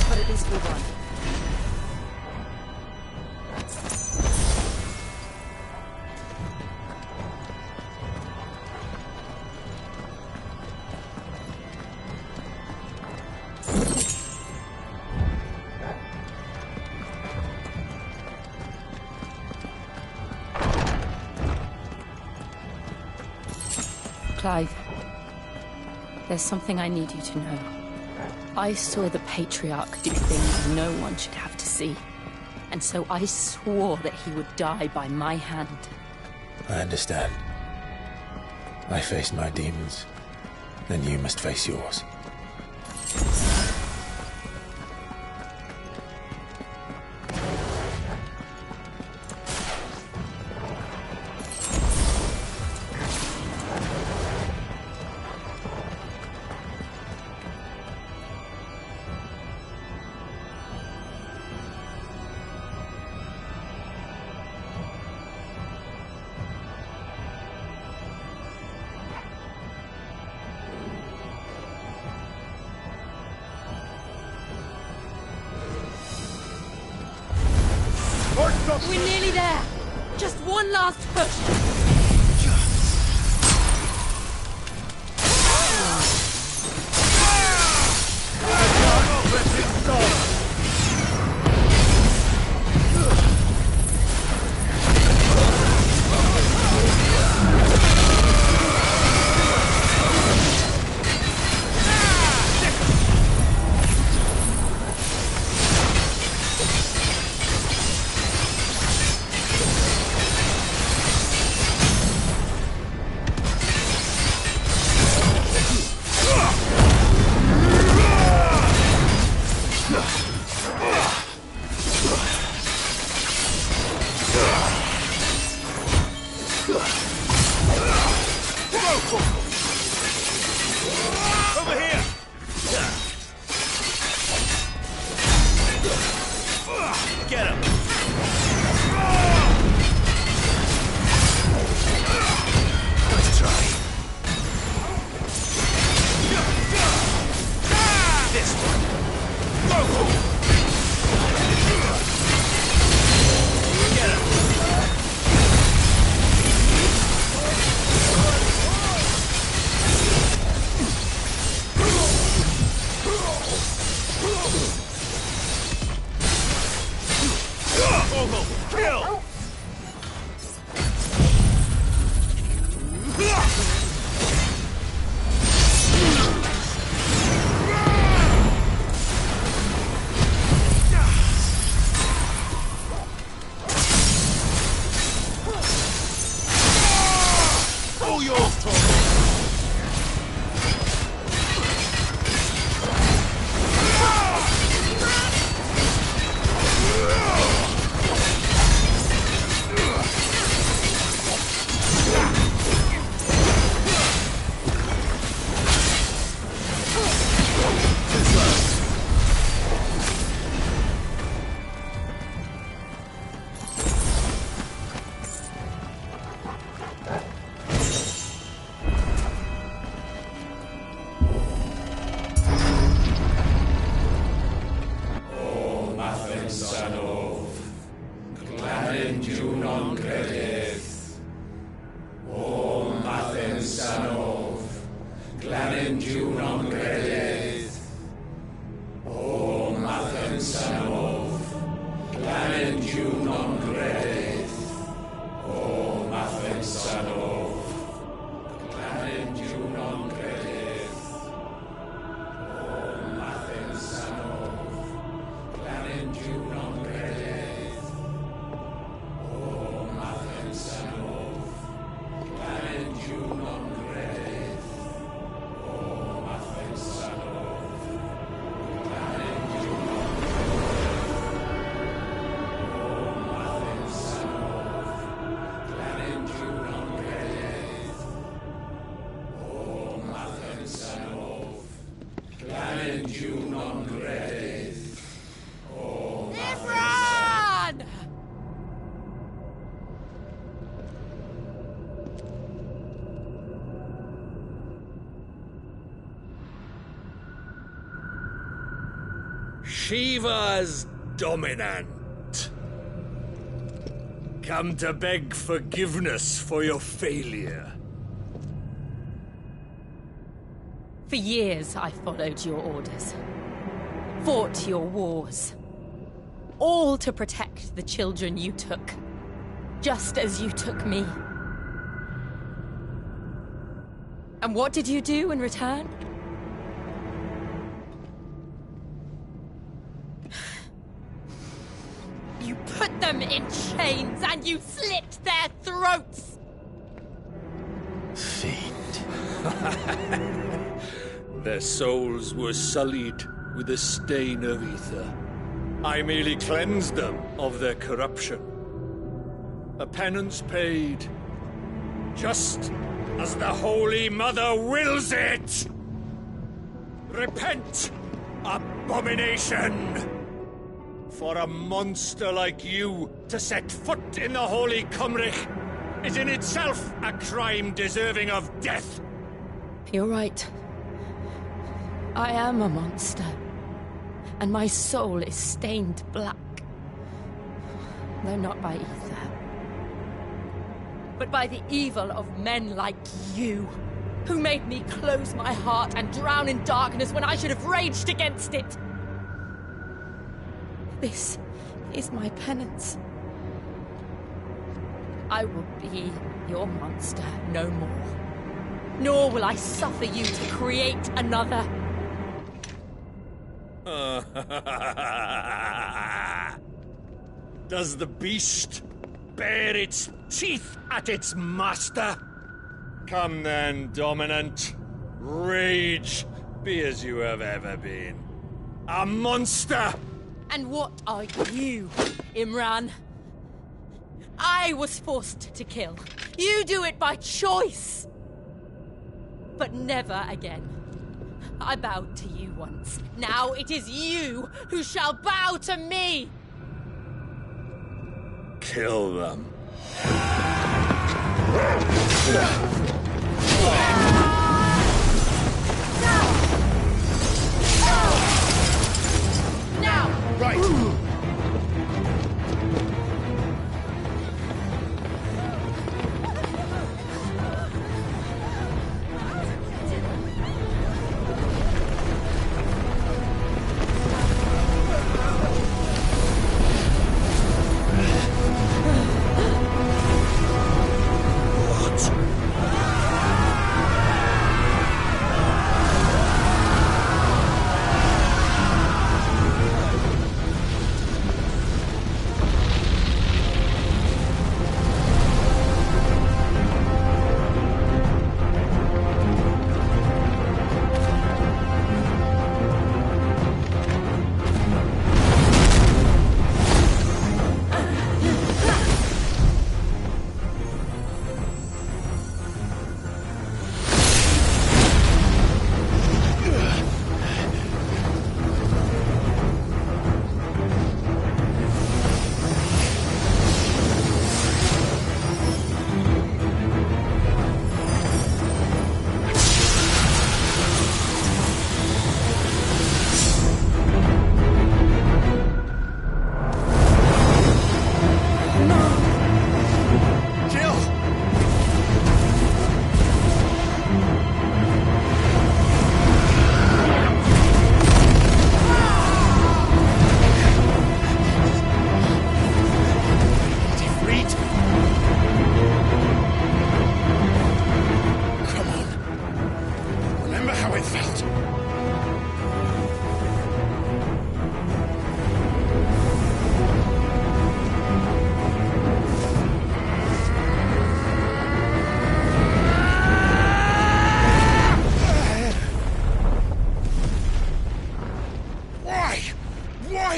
But at least we won. Clive, there's something I need you to know. I saw the Patriarch do things no one should have to see. And so I swore that he would die by my hand. I understand. I faced my demons. Then you must face yours. We're nearly there. Just one last push. Over here! Get him! Let's try. This one! Go! Get him! Kill! All yours, Tom! Shiva's dominant. Come to beg forgiveness for your failure. For years, I followed your orders. Fought your wars. All to protect the children you took. Just as you took me. And what did you do in return? You put them in chains and you slit their throats! Fiend. Their souls were sullied with a stain of ether. I merely cleansed them of their corruption. A penance paid, just as the Holy Mother wills it! Repent, abomination! For a monster like you to set foot in the Holy Cymric is in itself a crime deserving of death! You're right. I am a monster. And my soul is stained black. Though not by ether. But by the evil of men like you, who made me close my heart and drown in darkness when I should have raged against it. This is my penance. I will be your monster no more. Nor will I suffer you to create another. Does the beast bare its teeth at its master? Come then, dominant. Rage, be as you have ever been. A monster! And what are you, Imran? I was forced to kill. You do it by choice. But never again. I bowed to you once. Now it is you who shall bow to me! Kill them. Now! Right!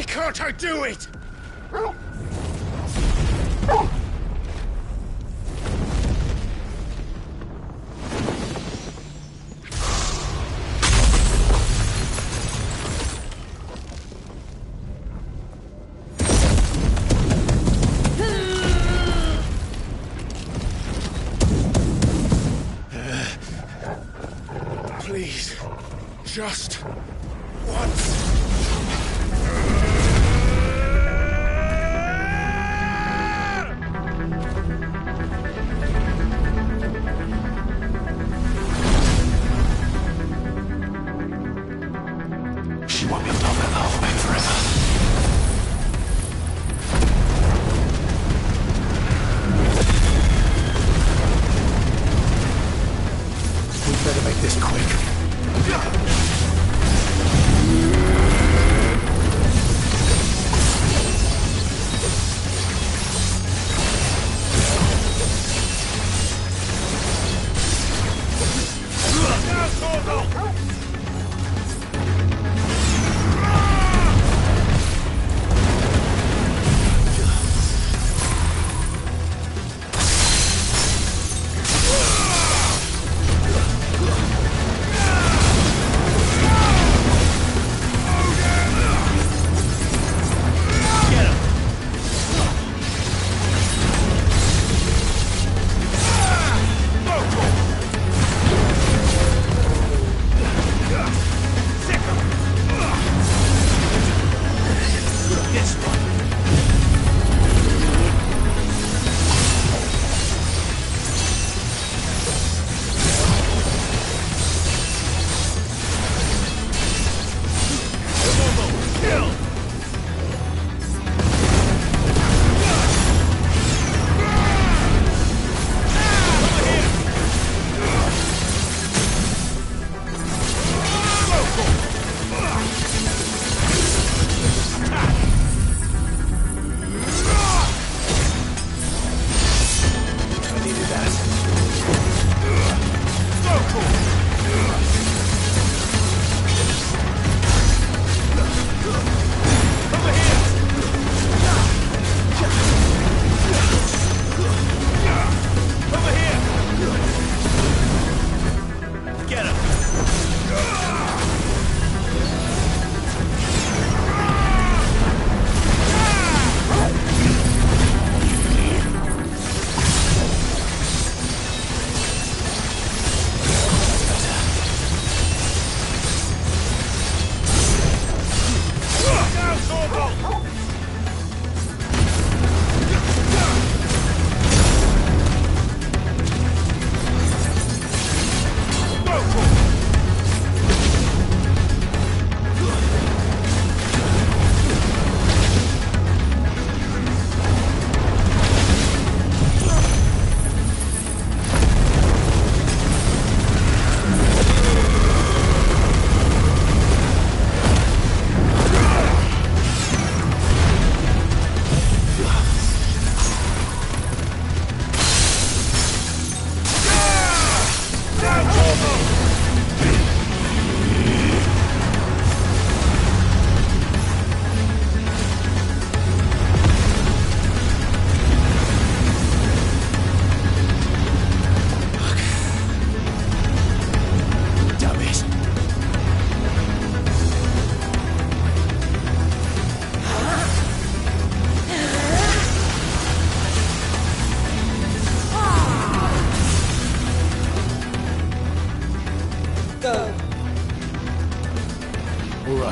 Can't I do it? Please, just once.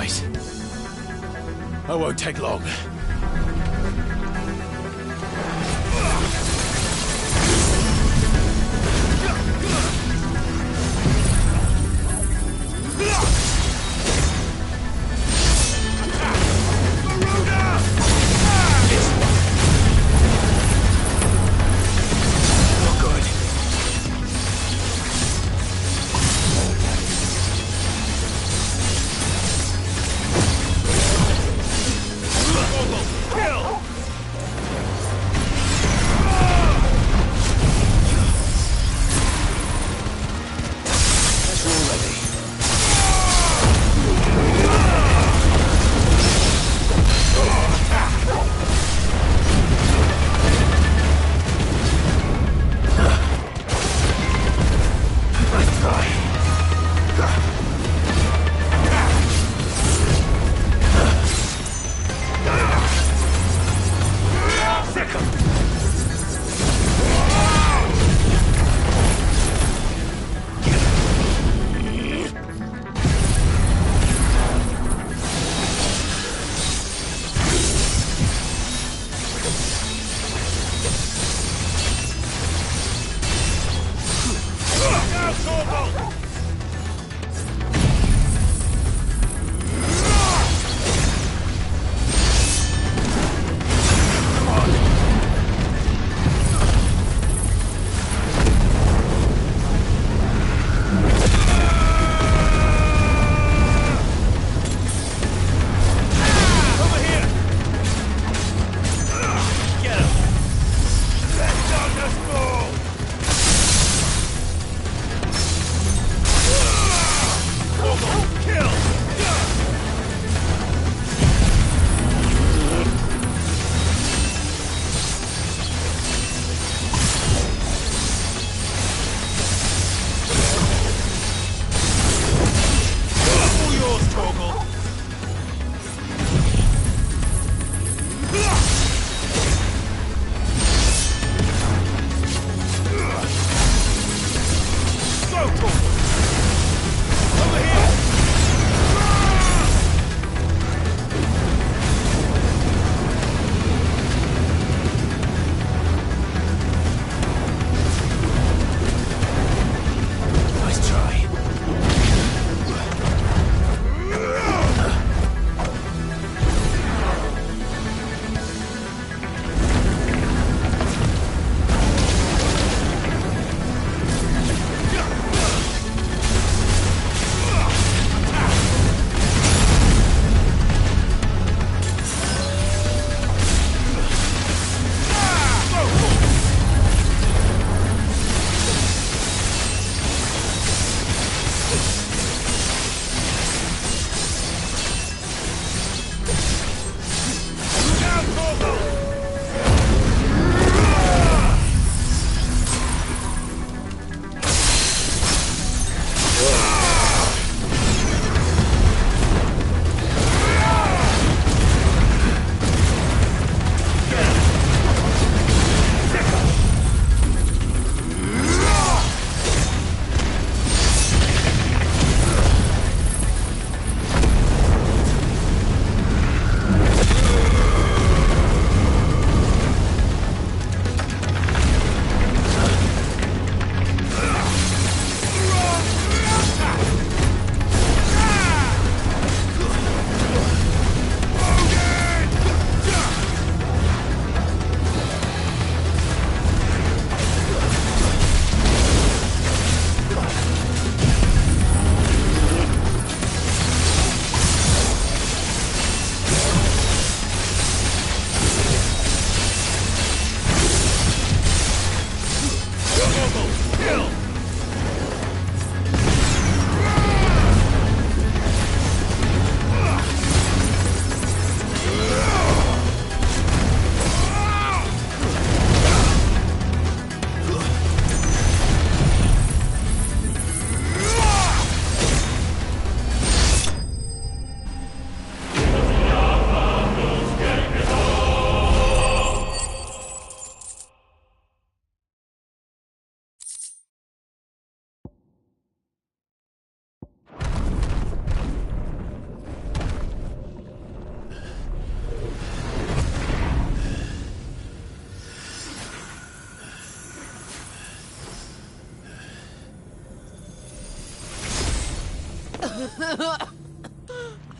right. I won't take long.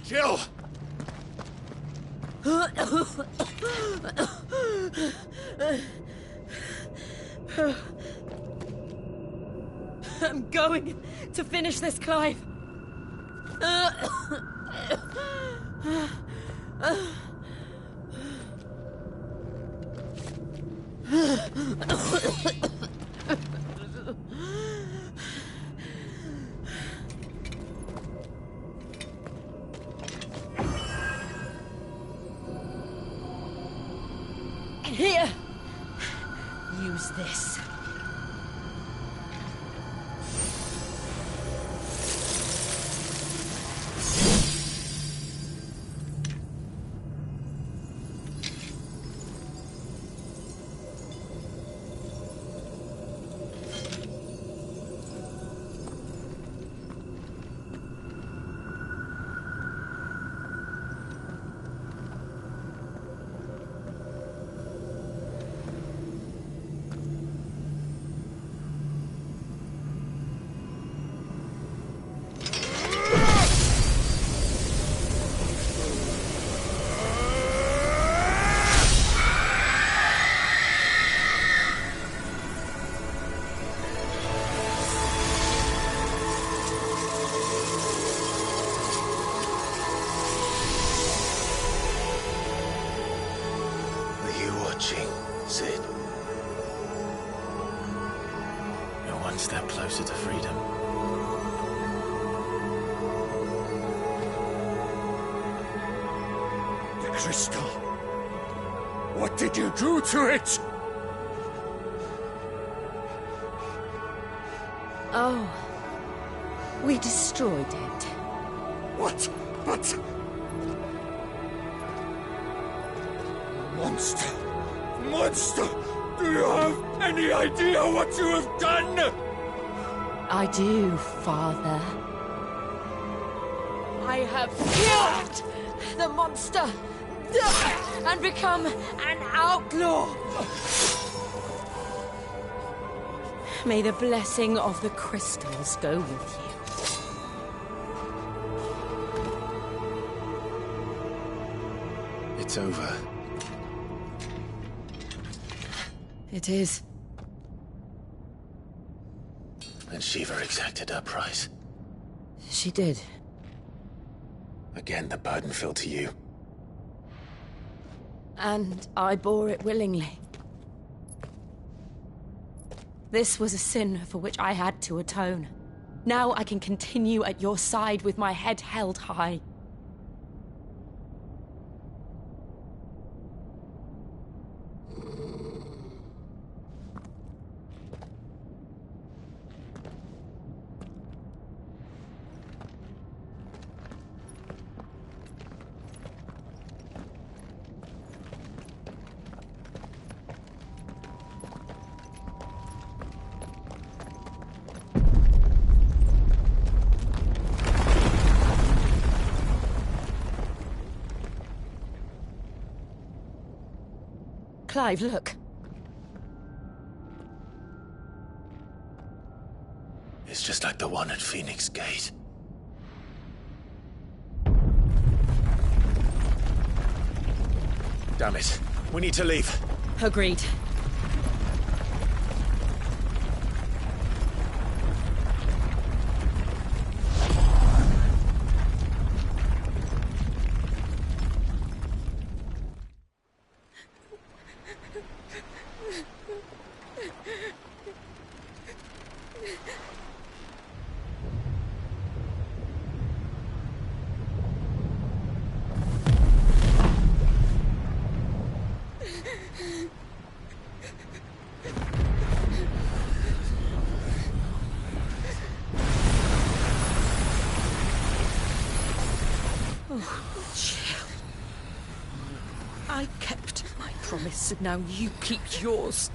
Jill! I'm going to finish this, Clive. Here! Use this. Sid. You're one step closer to freedom. The crystal. What did you do to it? Oh. We destroyed it. What? But... Monster! Monster! Do you have any idea what you have done? I do, Father. I have killed the monster and become an outlaw. May the blessing of the crystals go with you. It's over. It is. And Shiva exacted her price. She did. Again, the burden fell to you. And I bore it willingly. This was a sin for which I had to atone. Now I can continue at your side with my head held high. Clive, look. It's just like the one at Phoenix Gate. Damn it. We need to leave. Agreed. I kept my promise, and now you keep yours.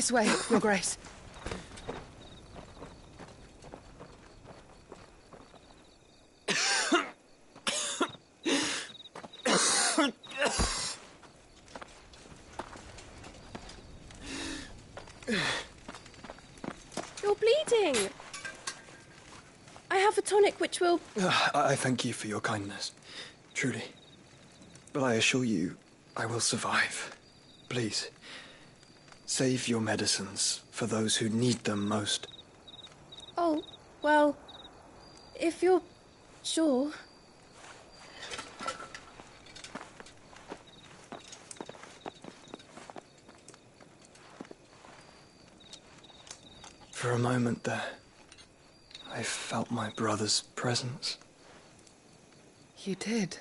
This way, Your Grace. You're bleeding. I have a tonic which will... I thank you for your kindness, truly. But I assure you, I will survive. Please, save your medicines for those who need them most. Oh, well, if you're sure... For a moment there, I felt my brother's presence. You did?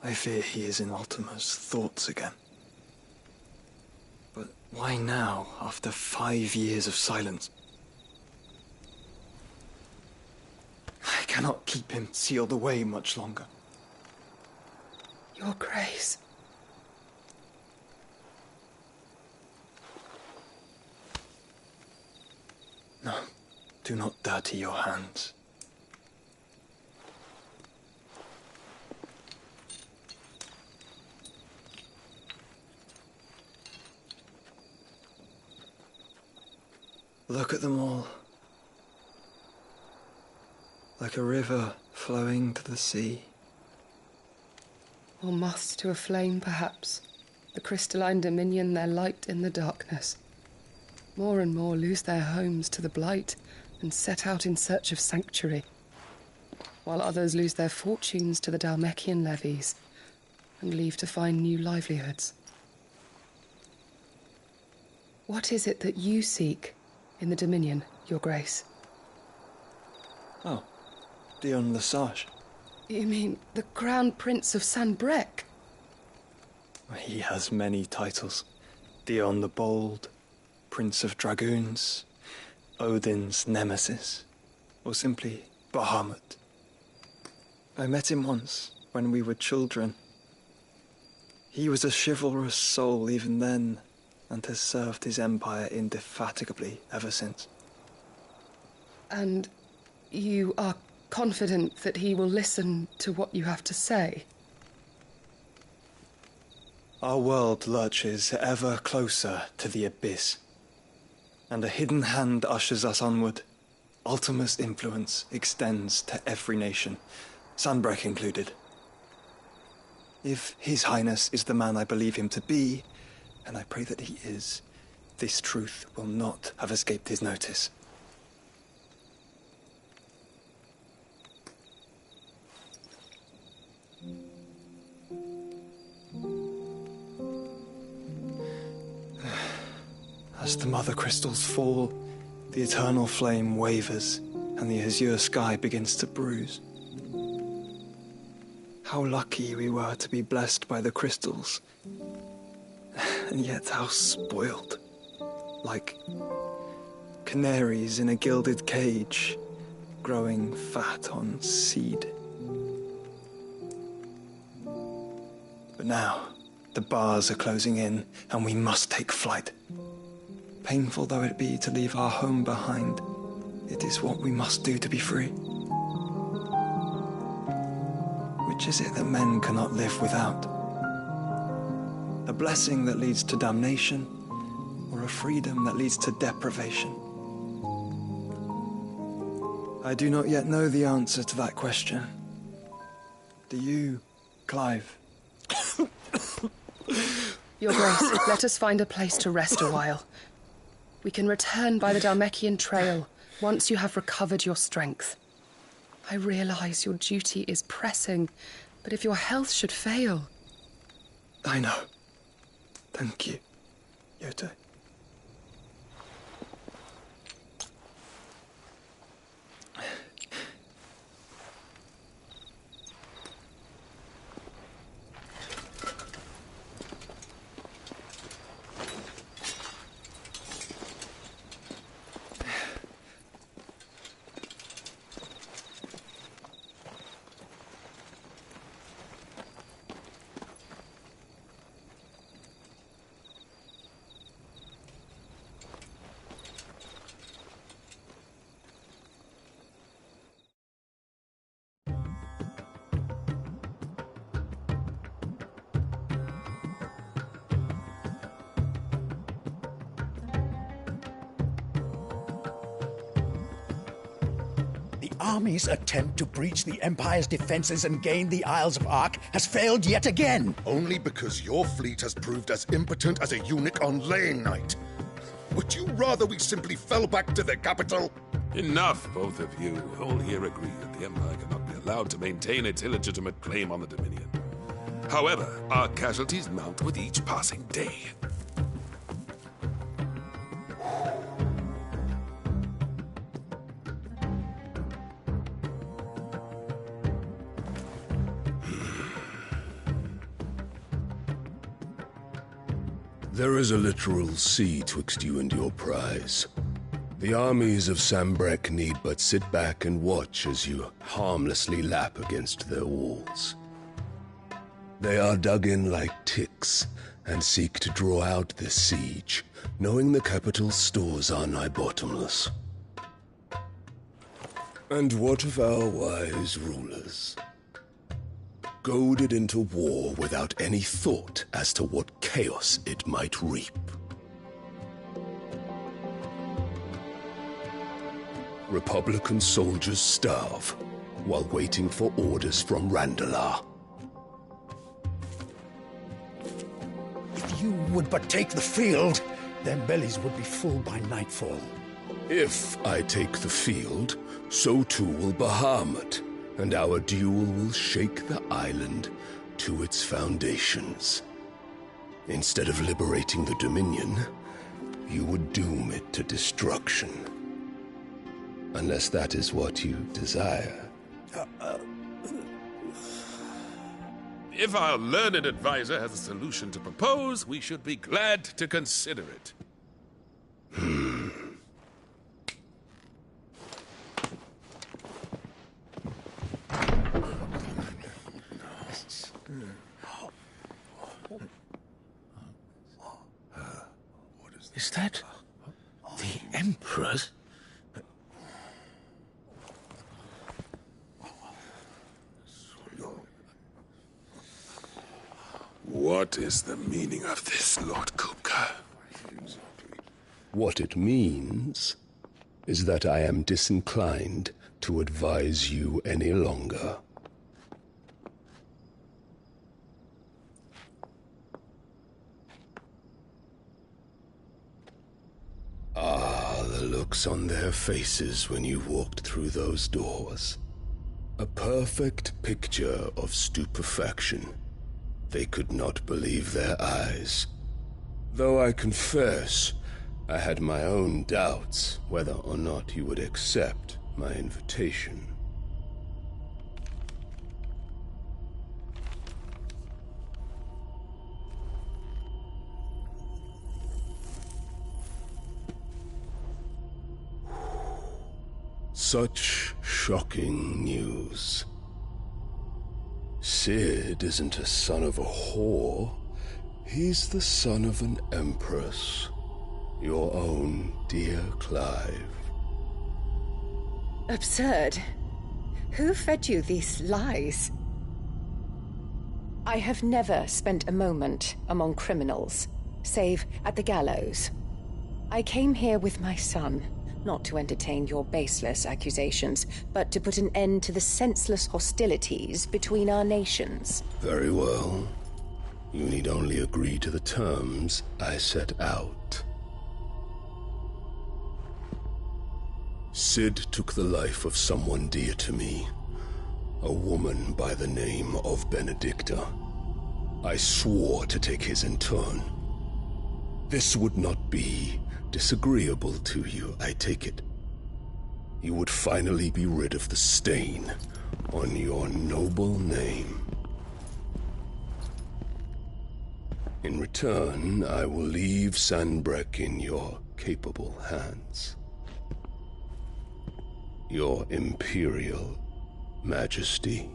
I fear he is in Ultima's thoughts again. But why now, after 5 years of silence? I cannot keep him sealed away much longer. Your Grace. No, do not dirty your hands. Look at them all. Like a river flowing to the sea. Or moths to a flame, perhaps. The crystalline dominion their light in the darkness. More and more lose their homes to the blight and set out in search of sanctuary, while others lose their fortunes to the Dalmekian levies and leave to find new livelihoods. What is it that you seek in the Dominion, Your Grace? Oh, Dion Lesage. You mean the Crown Prince of Sanbrec? He has many titles. Dion the Bold, Prince of Dragoons, Odin's Nemesis, or simply Bahamut. I met him once, when we were children. He was a chivalrous soul even then, and has served his empire indefatigably ever since. And you are confident that he will listen to what you have to say? Our world lurches ever closer to the abyss, and a hidden hand ushers us onward. Ultima's influence extends to every nation, Sanbrec included. If His Highness is the man I believe him to be, and I pray that he is, this truth will not have escaped his notice. As the mother crystals fall, the eternal flame wavers, and the azure sky begins to bruise. How lucky we were to be blessed by the crystals, and yet how spoiled. Like canaries in a gilded cage, growing fat on seed. But now, the bars are closing in, and we must take flight. Painful though it be to leave our home behind, it is what we must do to be free. Which is it that men cannot live without? A blessing that leads to damnation, or a freedom that leads to deprivation? I do not yet know the answer to that question. Do you, Clive? Your Grace, let us find a place to rest a while. We can return by the Dalmekian trail once you have recovered your strength. I realize your duty is pressing, but if your health should fail... I know. Thank you, Yote. The army's attempt to breach the Empire's defenses and gain the Isles of Ark has failed yet again. Only because your fleet has proved as impotent as a eunuch on laying night. Would you rather we simply fell back to the capital? Enough, both of you. All here agree that the Empire cannot be allowed to maintain its illegitimate claim on the Dominion. However, our casualties mount with each passing day. There is a literal sea twixt you and your prize. The armies of Sambrek need but sit back and watch as you harmlessly lap against their walls. They are dug in like ticks and seek to draw out this siege, knowing the capital's stores are nigh bottomless. And what of our wise rulers? Goaded into war without any thought as to what chaos it might reap. Republican soldiers starve while waiting for orders from Randalar. If you would but take the field, their bellies would be full by nightfall. If I take the field, so too will Bahamut, and our duel will shake the island to its foundations. Instead of liberating the Dominion, you would doom it to destruction. Unless that is what you desire. If our learned advisor has a solution to propose, we should be glad to consider it. Is that the Emperor's? What is the meaning of this, Lord Kupka? What it means is that I am disinclined to advise you any longer. Ah, the looks on their faces when you walked through those doors. A perfect picture of stupefaction. They could not believe their eyes. Though I confess, I had my own doubts whether or not you would accept my invitation. Such shocking news. Sid isn't a son of a whore. He's the son of an empress. Your own dear Clive. Absurd. Who fed you these lies? I have never spent a moment among criminals, save at the gallows. I came here with my son, not to entertain your baseless accusations, but to put an end to the senseless hostilities between our nations. Very well. You need only agree to the terms I set out. Sid took the life of someone dear to me, a woman by the name of Benedicta. I swore to take his in turn. This would not be disagreeable to you, I take it. You would finally be rid of the stain on your noble name. In return, I will leave Sanbrek in your capable hands. Your Imperial Majesty.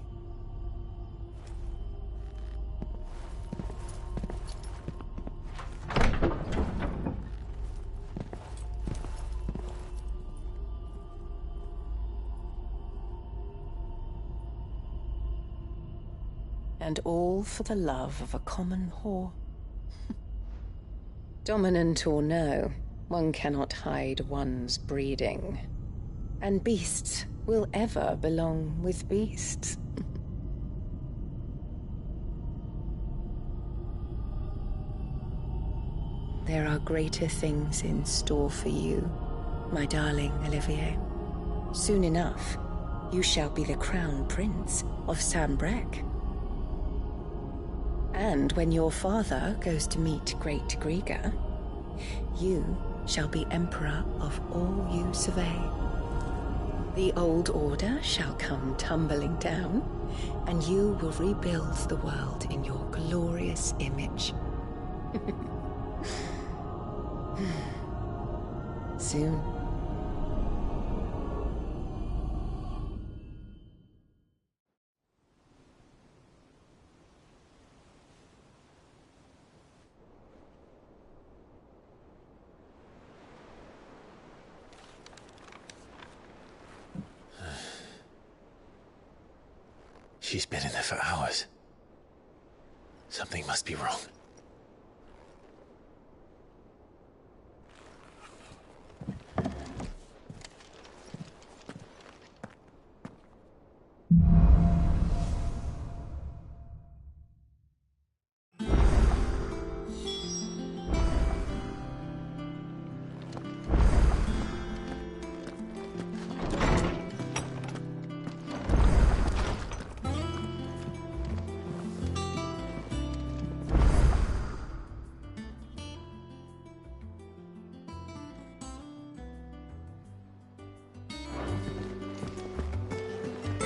And all for the love of a common whore. Dominant or no, one cannot hide one's breeding. And beasts will ever belong with beasts. There are greater things in store for you, my darling Olivier. Soon enough, you shall be the crown prince of Sambrec. And when your father goes to meet Great Grieger, you shall be emperor of all you survey. The old order shall come tumbling down, and you will rebuild the world in your glorious image. Soon. She's been in there for hours. Something must be wrong.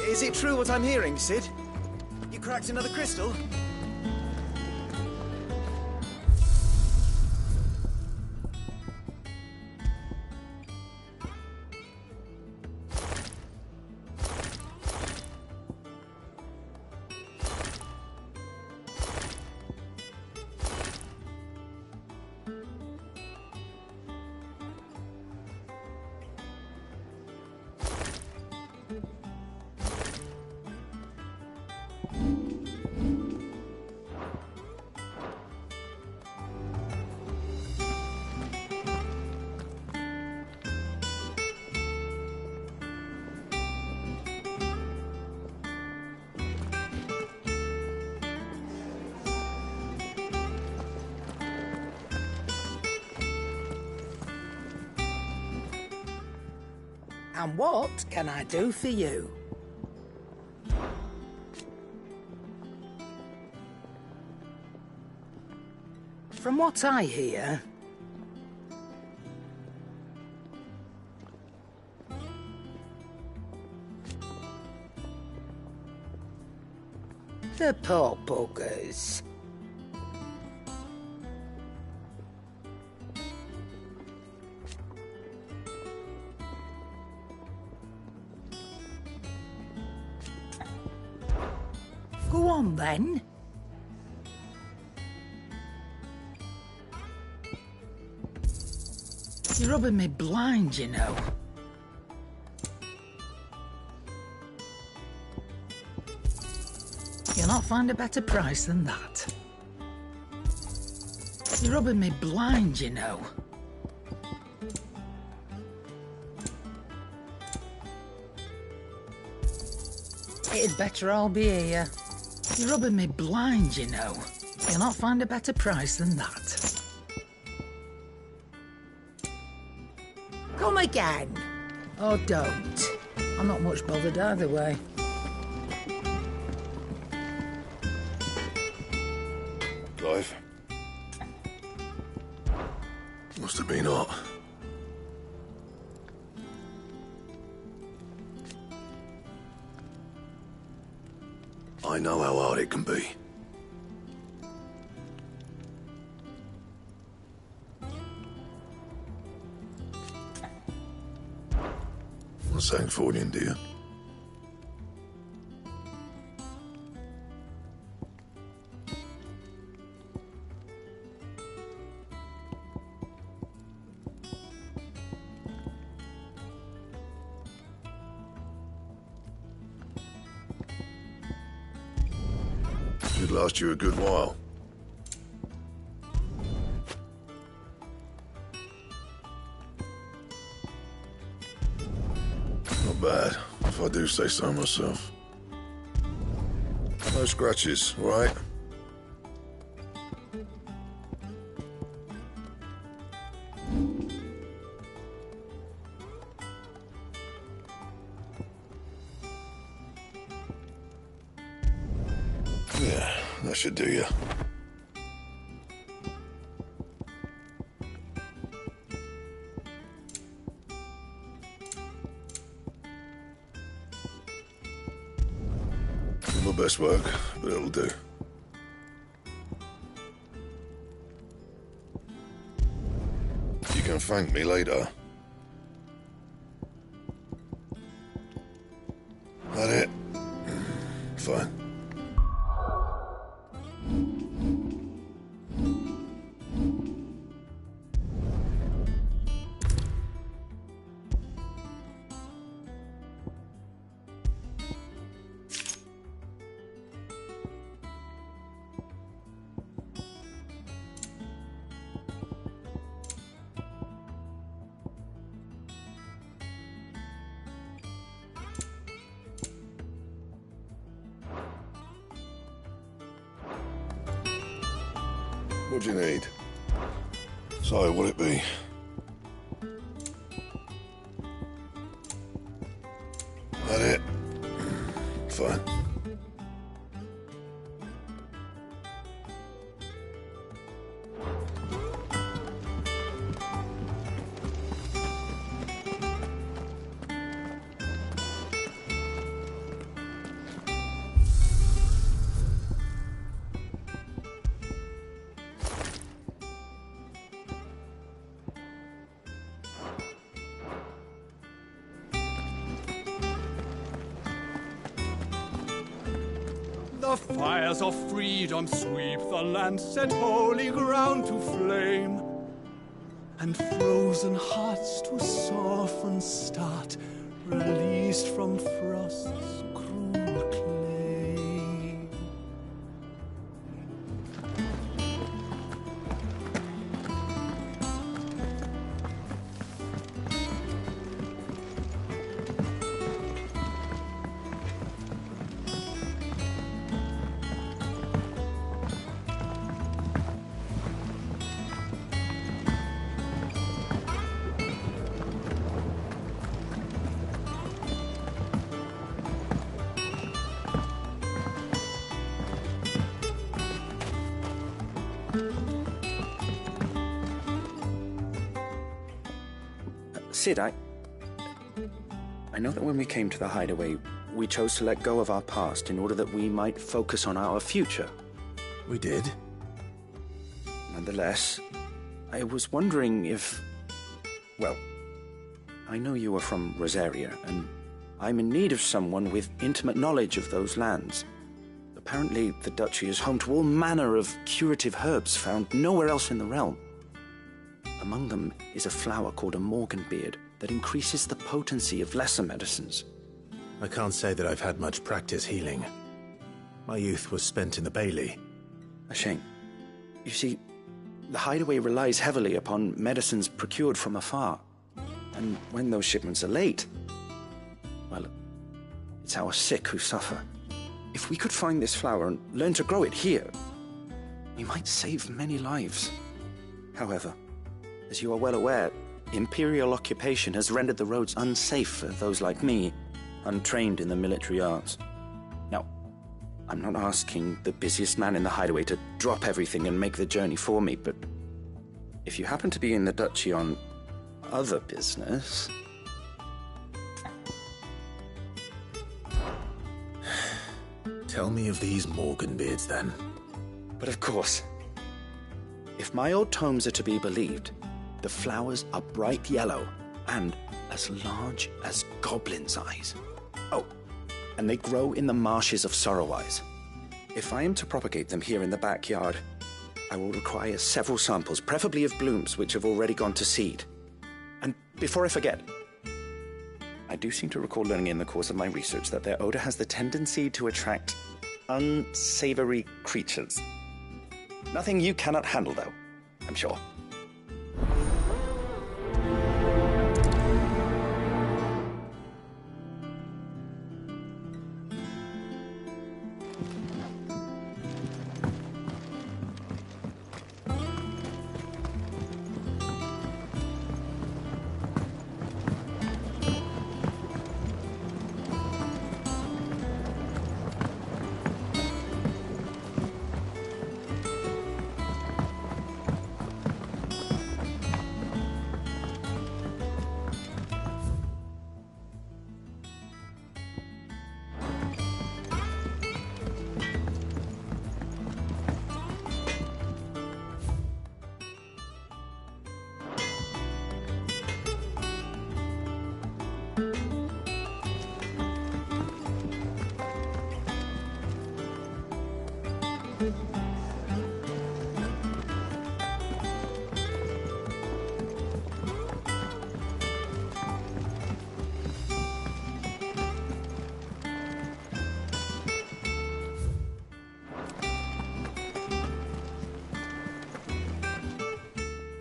Is it true what I'm hearing, Sid? You cracked another crystal? And what can I do for you? From what I hear, the poor buggers. Go on, then. You're rubbing me blind, you know. You'll not find a better price than that. You're rubbing me blind, you know. It'd better all be here. You're rubbing me blind, you know. You'll not find a better price than that. Come again. Or don't. I'm not much bothered either way. Clive? Must have been hot. I know how hard it can be. What's saying for you, dear? Should last you a good while. Not bad. if I do say so myself. No scratches, right? Yeah, that should do you. My best work, but it'll do. You can thank me later. That it? Fine. What do you need? So, what'll it be? That it? Fine. The fires of freedom sweep the land, set holy ground to flame, and frozen hearts to soften start, released from frost's cruel clay. Sid, I know that when we came to the hideaway, we chose to let go of our past in order that we might focus on our future. We did. Nonetheless, I was wondering if... Well, I know you are from Rosaria, and I'm in need of someone with intimate knowledge of those lands. Apparently, the Duchy is home to all manner of curative herbs found nowhere else in the realm. Among them is a flower called a morganbeard that increases the potency of lesser medicines. I can't say that I've had much practice healing. My youth was spent in the Bailey. A shame. You see, the hideaway relies heavily upon medicines procured from afar. And when those shipments are late, well, it's our sick who suffer. If we could find this flower and learn to grow it here, we might save many lives. However, as you are well aware, Imperial occupation has rendered the roads unsafe for those like me, untrained in the military arts. Now, I'm not asking the busiest man in the hideaway to drop everything and make the journey for me, but if you happen to be in the Duchy on other business... Tell me of these morganbeards, then. But of course. If my old tomes are to be believed, the flowers are bright yellow and as large as goblins' eyes. Oh, and they grow in the marshes of Sorrowise. If I am to propagate them here in the backyard, I will require several samples, preferably of blooms which have already gone to seed. And before I forget, I do seem to recall learning in the course of my research that their odor has the tendency to attract unsavory creatures. Nothing you cannot handle, though, I'm sure.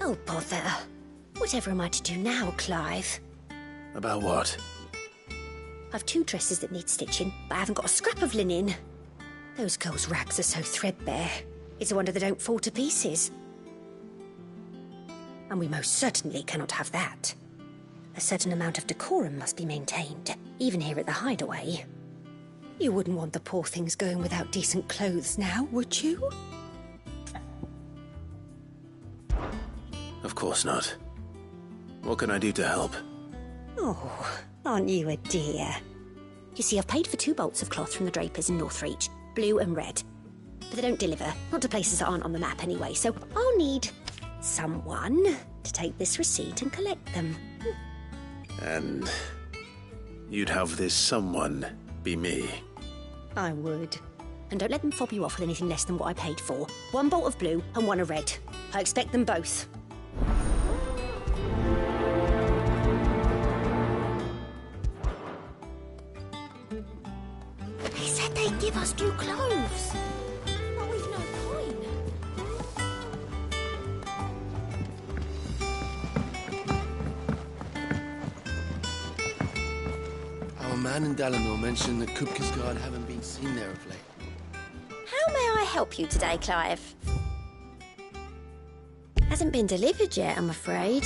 Oh, bother. Whatever am I to do now, Clive? About what? I've 2 dresses that need stitching, but I haven't got a scrap of linen. Those girls' rags are so threadbare. It's a wonder they don't fall to pieces. And we most certainly cannot have that. A certain amount of decorum must be maintained, even here at the Hideaway. You wouldn't want the poor things going without decent clothes now, would you? Of course not. What can I do to help? Oh, aren't you a dear? You see, I've paid for 2 bolts of cloth from the drapers in Northreach, blue and red. But they don't deliver, not to places that aren't on the map anyway, so I'll need someone to take this receipt and collect them. And you'd have this someone be me? I would. And don't let them fob you off with anything less than what I paid for. 1 bolt of blue and 1 of red. I expect them both. They said they'd give us new clothes. But we've no coin. Our man in Dalinor mentioned that Kupka's guard haven't been seen there of late. How may I help you today, Clive? Hasn't been delivered yet, I'm afraid.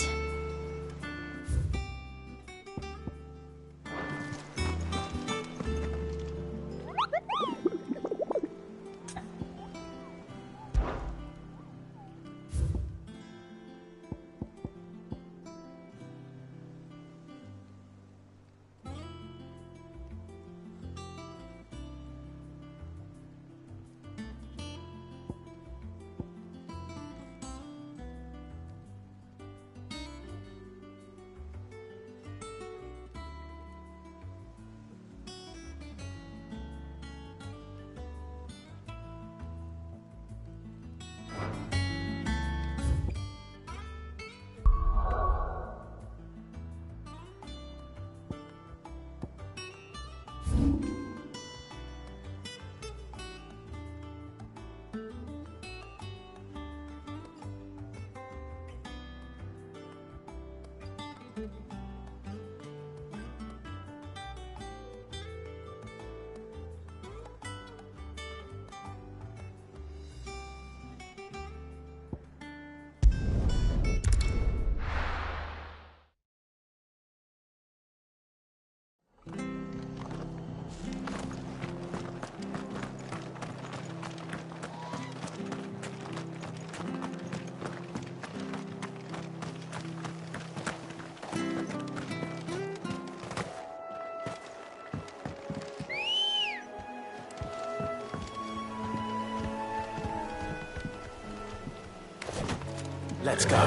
Let's go.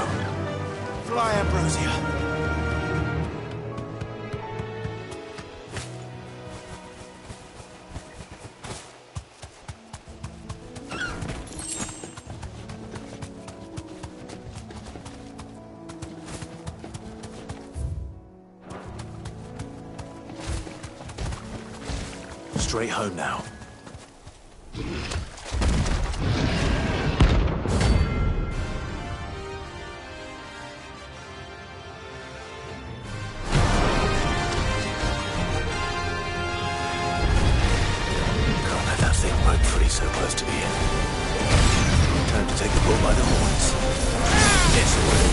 Fly, Ambrosia. Straight home now. So close to the end. Time to take the bull by the horns. It's away.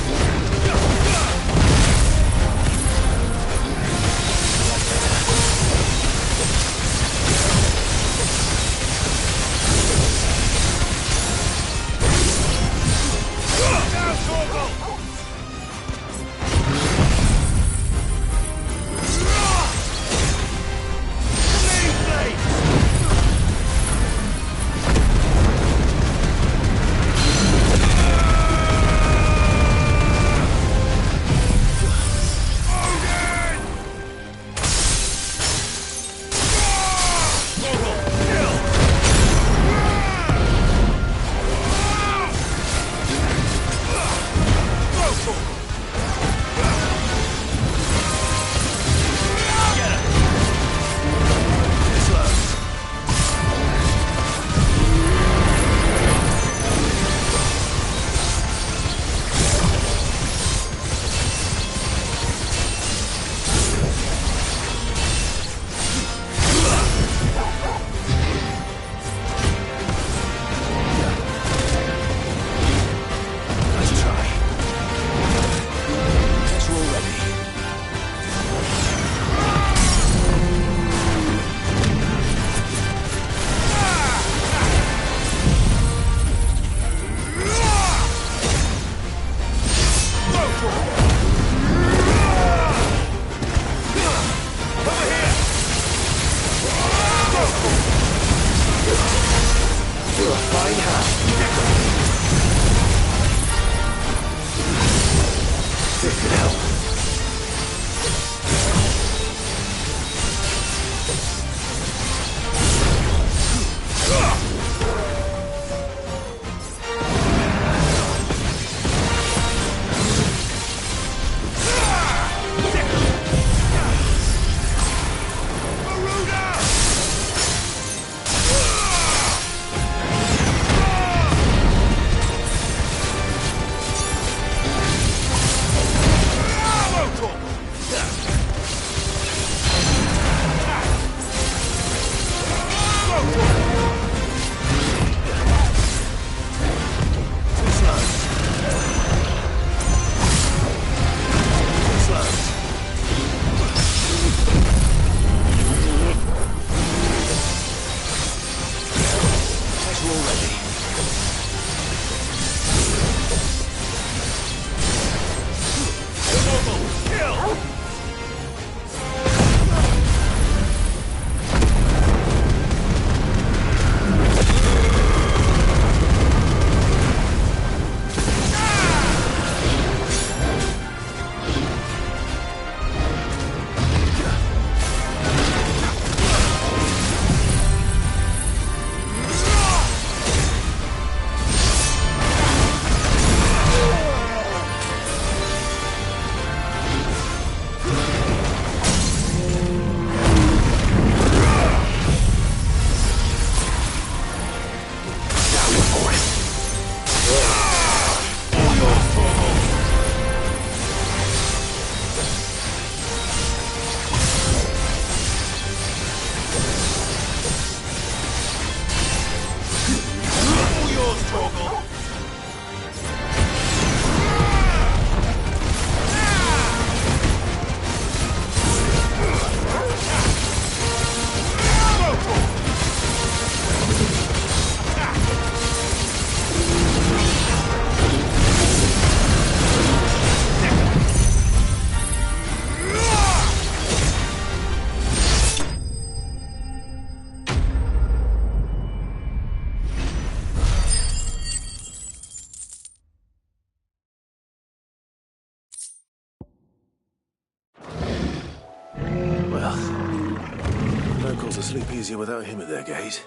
to sleep easier without him at their gate.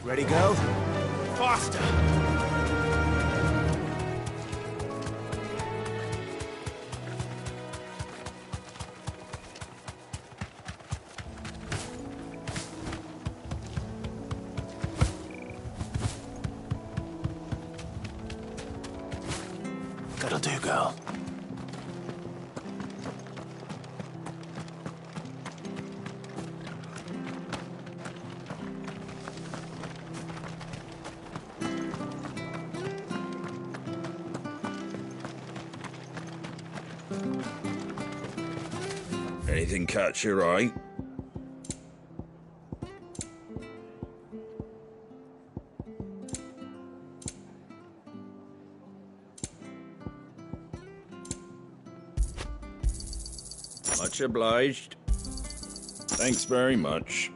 Ready, go? Faster! That'll do, girl. Anything catch your eye? Much obliged. Thanks very much.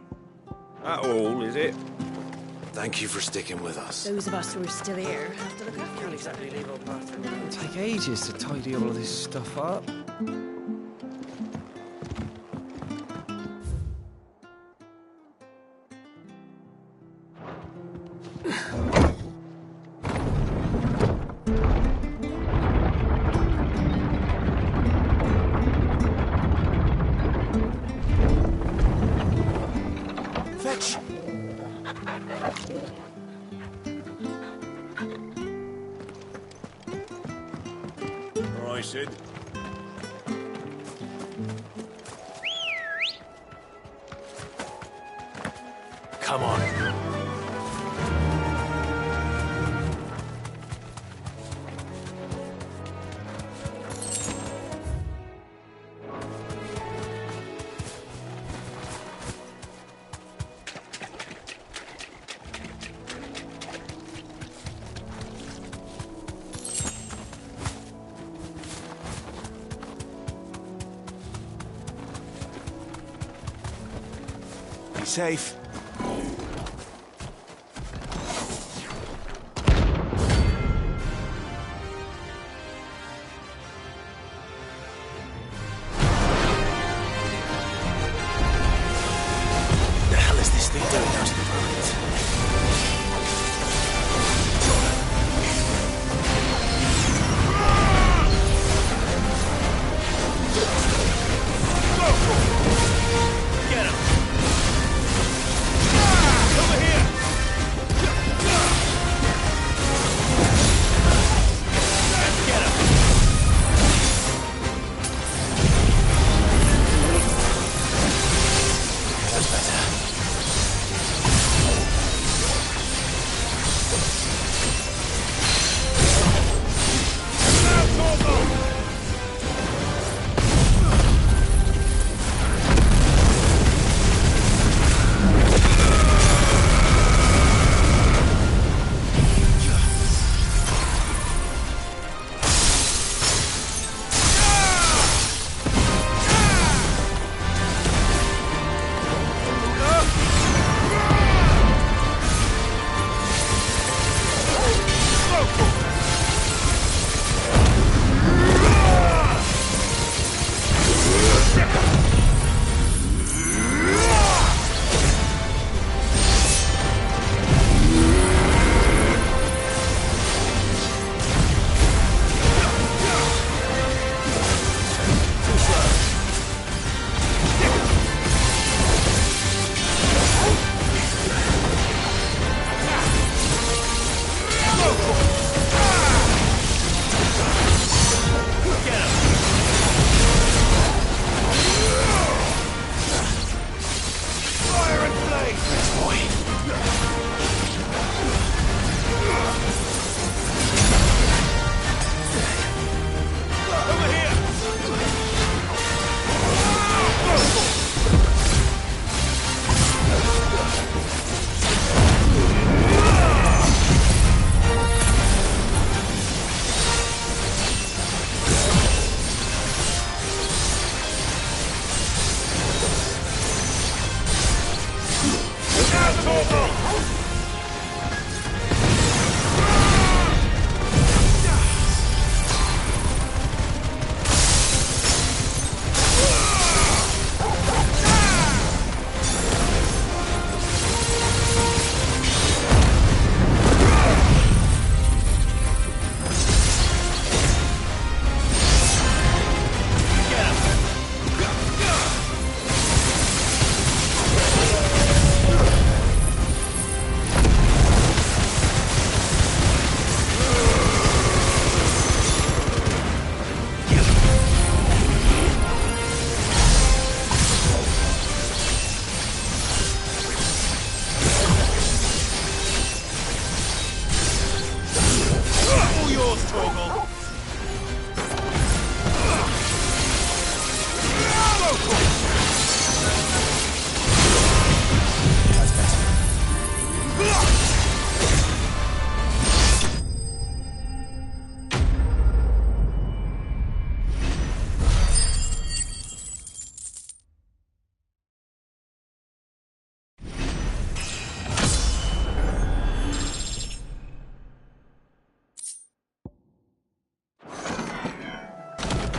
That all, is it? Thank you for sticking with us. Those of us who are still here have to look after Can't exactly leave old Martha. It'll take ages to tidy all of this stuff up. Fetch! All right, Sid. Come on. Be safe. The hell is this thing doing out of the road? Get him!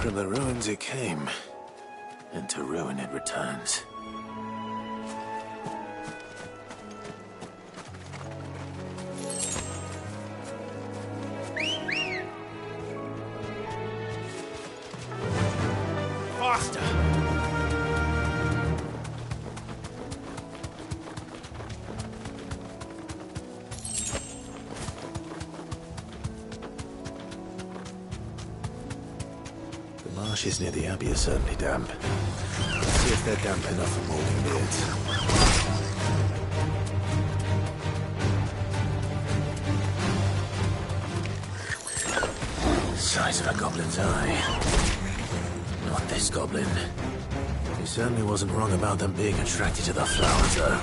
From the ruins it came, and to ruin it returns. Faster! The marshes near the Abbey are certainly damp. Let's see if they're damp enough for Morgan beards. Size of a goblin's eye. Not this goblin. He certainly wasn't wrong about them being attracted to the flowers, though.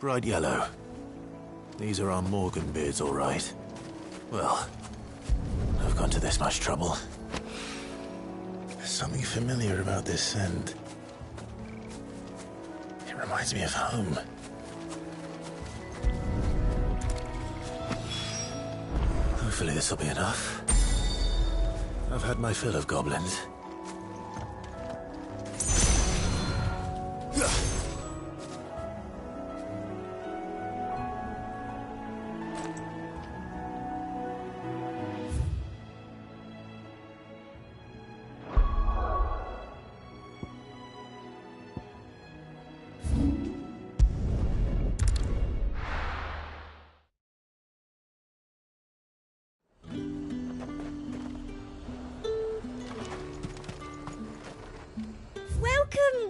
Bright yellow. These are our Morgan beards, all right. Well, I've gone to this much trouble. There's something familiar about this scent. It reminds me of home. Hopefully this'll be enough. I've had my fill of goblins.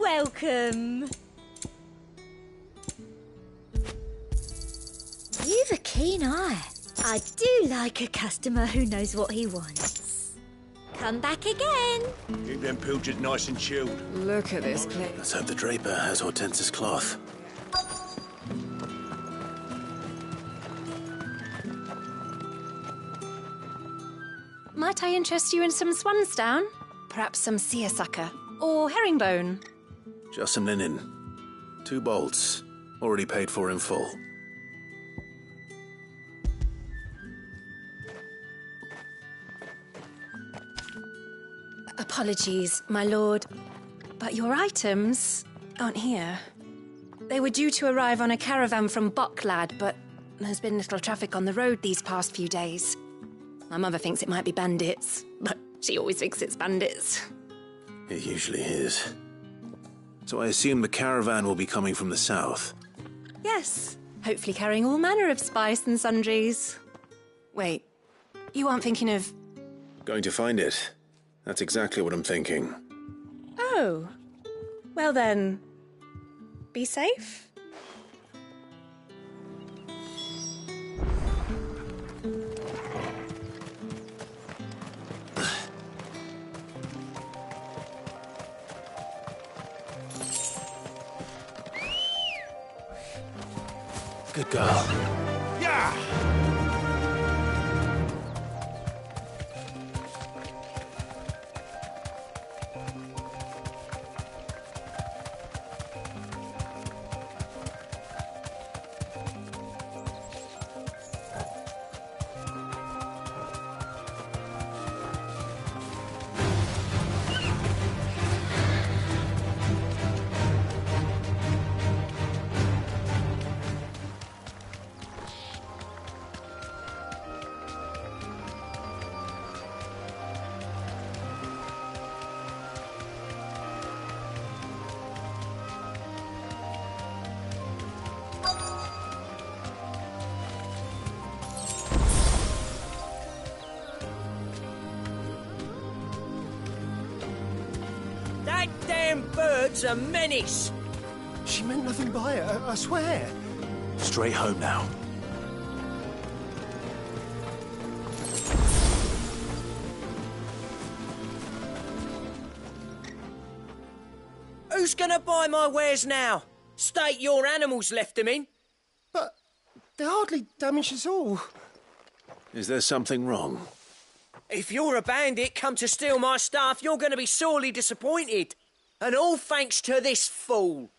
Welcome. You've a keen eye. I do like a customer who knows what he wants. Come back again. Keep them pilchards nice and chilled. Look at this place. Let's hope the draper has Hortense's cloth. Might I interest you in some swansdown? Perhaps some seersucker? Or herringbone? Just some linen. 2 bolts. Already paid for in full. Apologies, my lord, but your items aren't here. They were due to arrive on a caravan from Boklad, but there's been little traffic on the road these past few days. My mother thinks it might be bandits, but she always thinks it's bandits. It usually is. So I assume the caravan will be coming from the south. Yes, hopefully carrying all manner of spice and sundries. Wait, you aren't thinking of... Going to find it. That's exactly what I'm thinking. Oh, well then, be safe. Good girl. Yeah! That damn bird's a menace! She meant nothing by it, I swear. Straight home now. Who's gonna buy my wares now? State your animals left them in. But they hardly damaged us all. Is there something wrong? If you're a bandit come to steal my stuff, you're gonna be sorely disappointed. And all thanks to this fool.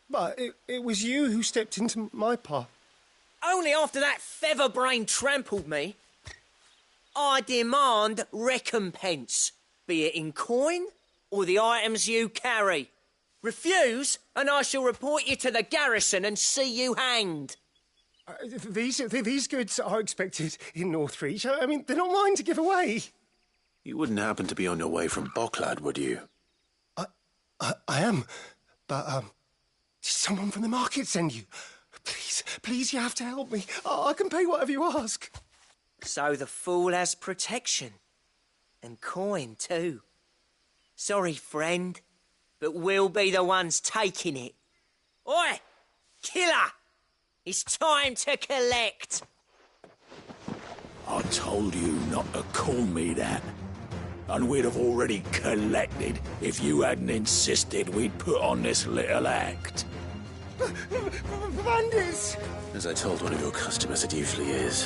But it was you who stepped into my path. Only after that featherbrain trampled me. I demand recompense, be it in coin or the items you carry. Refuse, and I shall report you to the garrison and see you hanged. These goods are expected in Northreach. I mean, they're not mine to give away. You wouldn't happen to be on your way from Boklad, would you? I am, but did someone from the market send you? Please, you have to help me. I can pay whatever you ask. So the fool has protection. And coin, too. Sorry, friend, but we'll be the ones taking it. Oi! Killer! It's time to collect! I told you not to call me that. And we'd have already collected if you hadn't insisted we'd put on this little act. Bandits! As I told one of your customers, it usually is.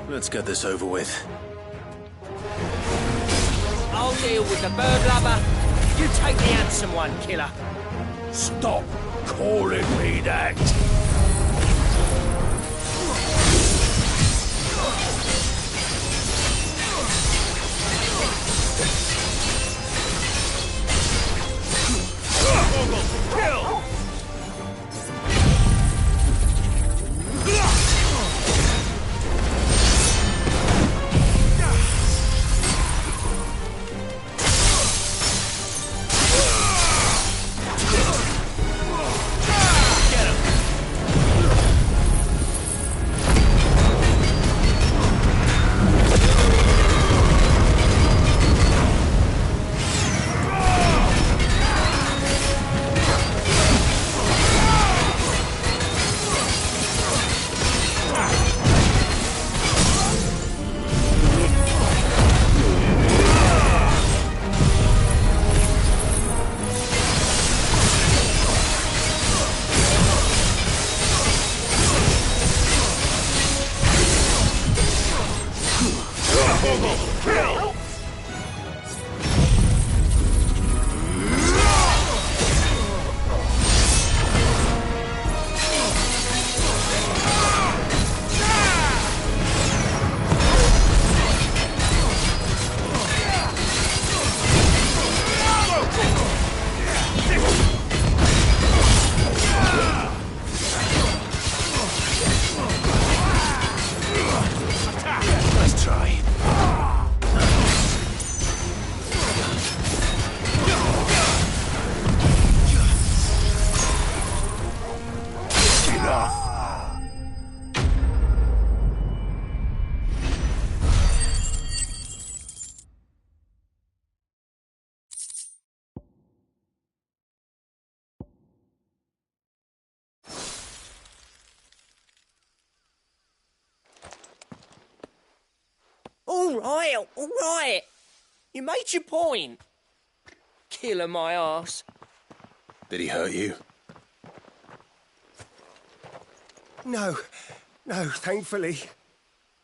Let's get this over with. I'll deal with the bird lover. You take the handsome one, killer. Stop calling me that. Double kill! Nice try. Enough! All right. You made your point. Killer my arse. Did he hurt you? No, thankfully.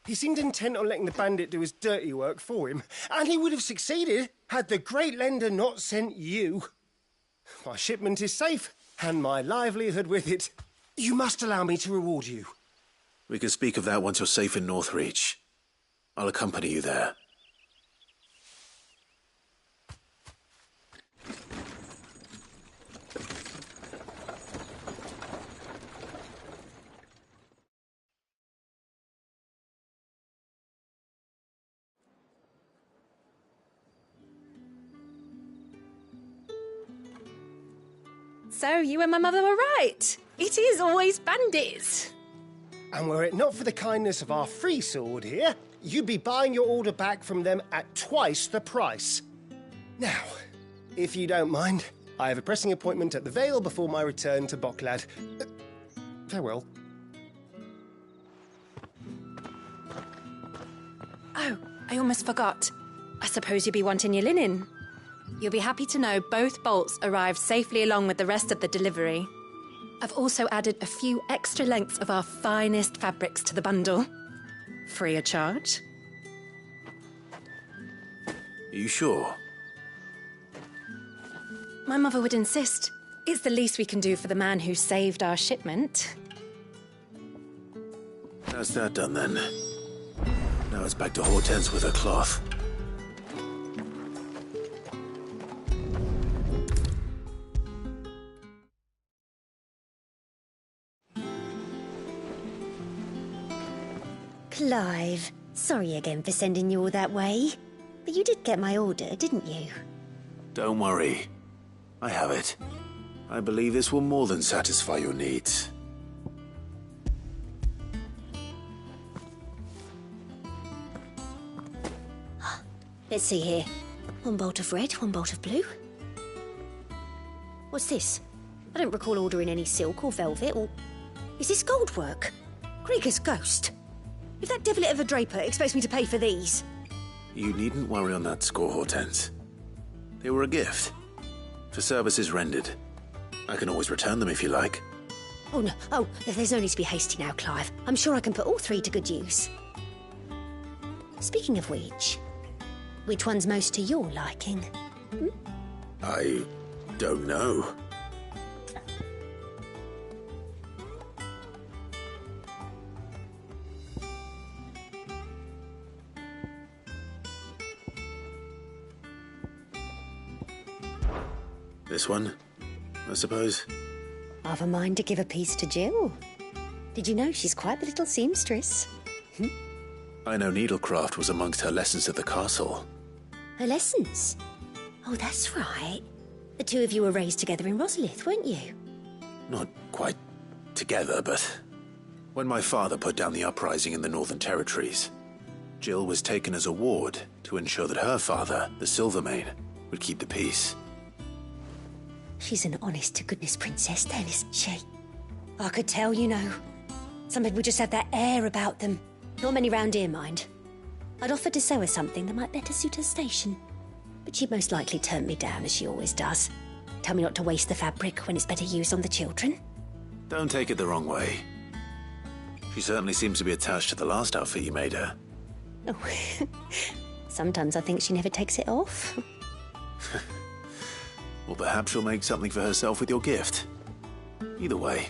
He seemed intent on letting the bandit do his dirty work for him, and he would have succeeded had the Great Lender not sent you. My shipment is safe, and my livelihood with it. You must allow me to reward you. We can speak of that once you're safe in Northreach. I'll accompany you there. So you and my mother were right. It is always bandits. And were it not for the kindness of our free sword here, you'd be buying your order back from them at twice the price. Now, if you don't mind, I have a pressing appointment at the Vale before my return to Bocklad. Farewell. Oh, I almost forgot. I suppose you'll be wanting your linen. You'll be happy to know both bolts arrived safely along with the rest of the delivery. I've also added a few extra lengths of our finest fabrics to the bundle. Free of charge. Are you sure? My mother would insist. It's the least we can do for the man who saved our shipment. How's that done then? Now it's back to Hortense with her cloth. Clive, sorry again for sending you all that way. But you did get my order, didn't you? Don't worry. I have it. I believe this will more than satisfy your needs. Let's see here. One bolt of red, one bolt of blue. What's this? I don't recall ordering any silk or velvet or... Is this gold work? Krieger's ghost. If that devilit of a draper expects me to pay for these... You needn't worry on that score, Hortense. They were a gift. For services rendered. I can always return them if you like. Oh, no. Oh, there's no need to be hasty now, Clive. I'm sure I can put all three to good use. Speaking of which one's most to your liking? Hmm? I don't know. This one, I suppose. I've a mind to give a piece to Jill. Did you know she's quite the little seamstress? I know needlecraft was amongst her lessons at the castle. Her lessons? Oh, that's right. The two of you were raised together in Rosalith, weren't you? Not quite together, but when my father put down the uprising in the Northern Territories, Jill was taken as a ward to ensure that her father, the Silvermane, would keep the peace. She's an honest-to-goodness princess then, isn't she? I could tell, you know. Some people just have that air about them. Not many round here, mind. I'd offered to sew her something that might better suit her station. But she'd most likely turn me down, as she always does. Tell me not to waste the fabric when it's better used on the children. Don't take it the wrong way. She certainly seems to be attached to the last outfit you made her. Oh, Sometimes I think she never takes it off. Or perhaps she'll make something for herself with your gift. Either way,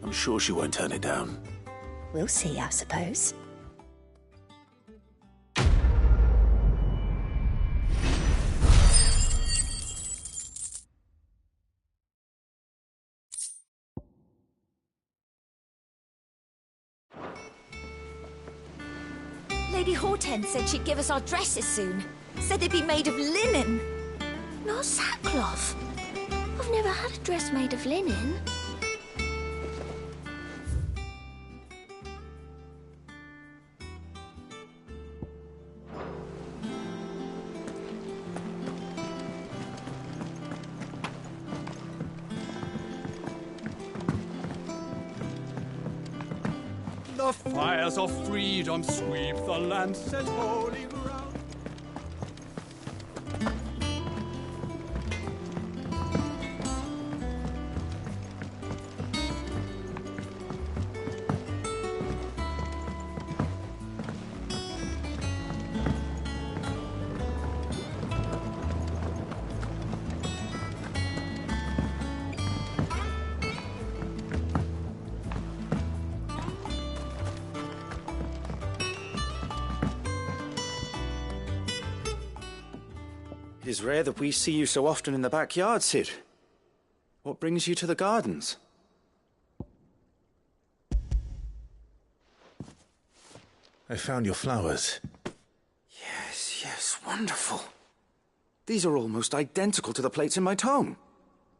I'm sure she won't turn it down. We'll see, I suppose. Lady Hortense said she'd give us our dresses soon. Said they'd be made of linen. Not sackcloth. I've never had a dress made of linen. The fires of freedom sweep the land, says holy ground. It is rare that we see you so often in the backyard, Cid. What brings you to the gardens? I found your flowers. Yes, wonderful. These are almost identical to the plates in my tome.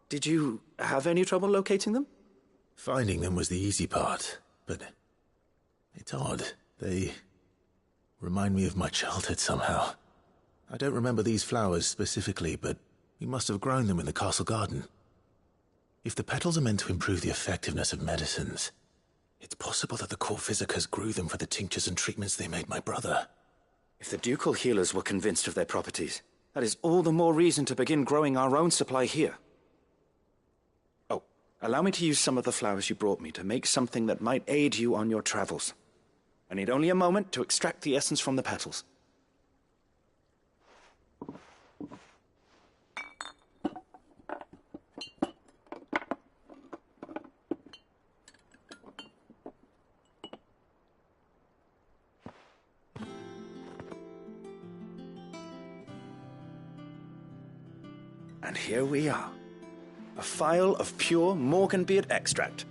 Did you have any trouble locating them? Finding them was the easy part, but it's odd. They remind me of my childhood somehow. I don't remember these flowers specifically, but we must have grown them in the castle garden. If the petals are meant to improve the effectiveness of medicines, it's possible that the court physicers grew them for the tinctures and treatments they made my brother. If the ducal healers were convinced of their properties, that is all the more reason to begin growing our own supply here. Oh, allow me to use some of the flowers you brought me to make something that might aid you on your travels. I need only a moment to extract the essence from the petals. And here we are. A phial of pure Morganbeard extract.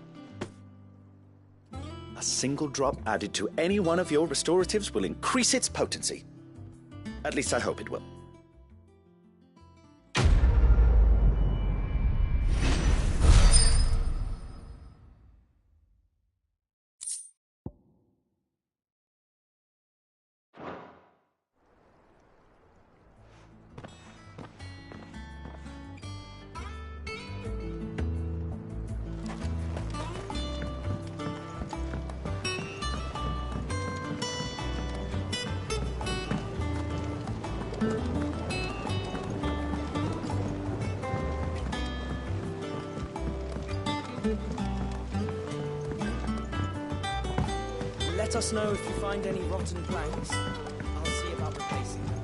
A single drop added to any one of your restoratives will increase its potency. At least I hope it will. Let us know if you find any rotten planks. I'll see about replacing them.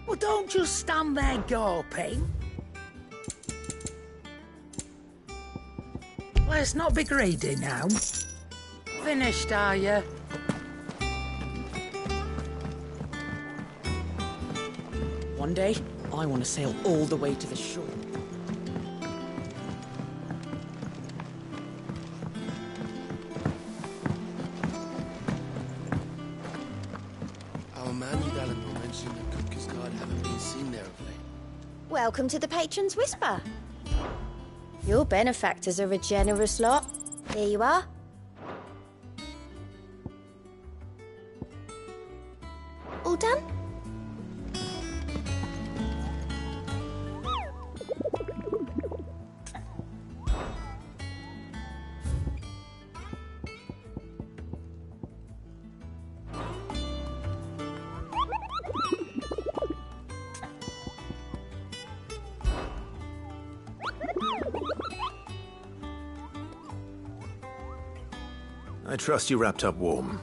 Well, don't just stand there gawping. Let's not be greedy now. Finished, are you? One day, I want to sail all the way to the shore. Our man in Valen mentioned that Kupka's guard haven't been seen there of late. Welcome to the Patron's Whisper. Your benefactors are a generous lot. Here you are. All done? I trust you wrapped up warm.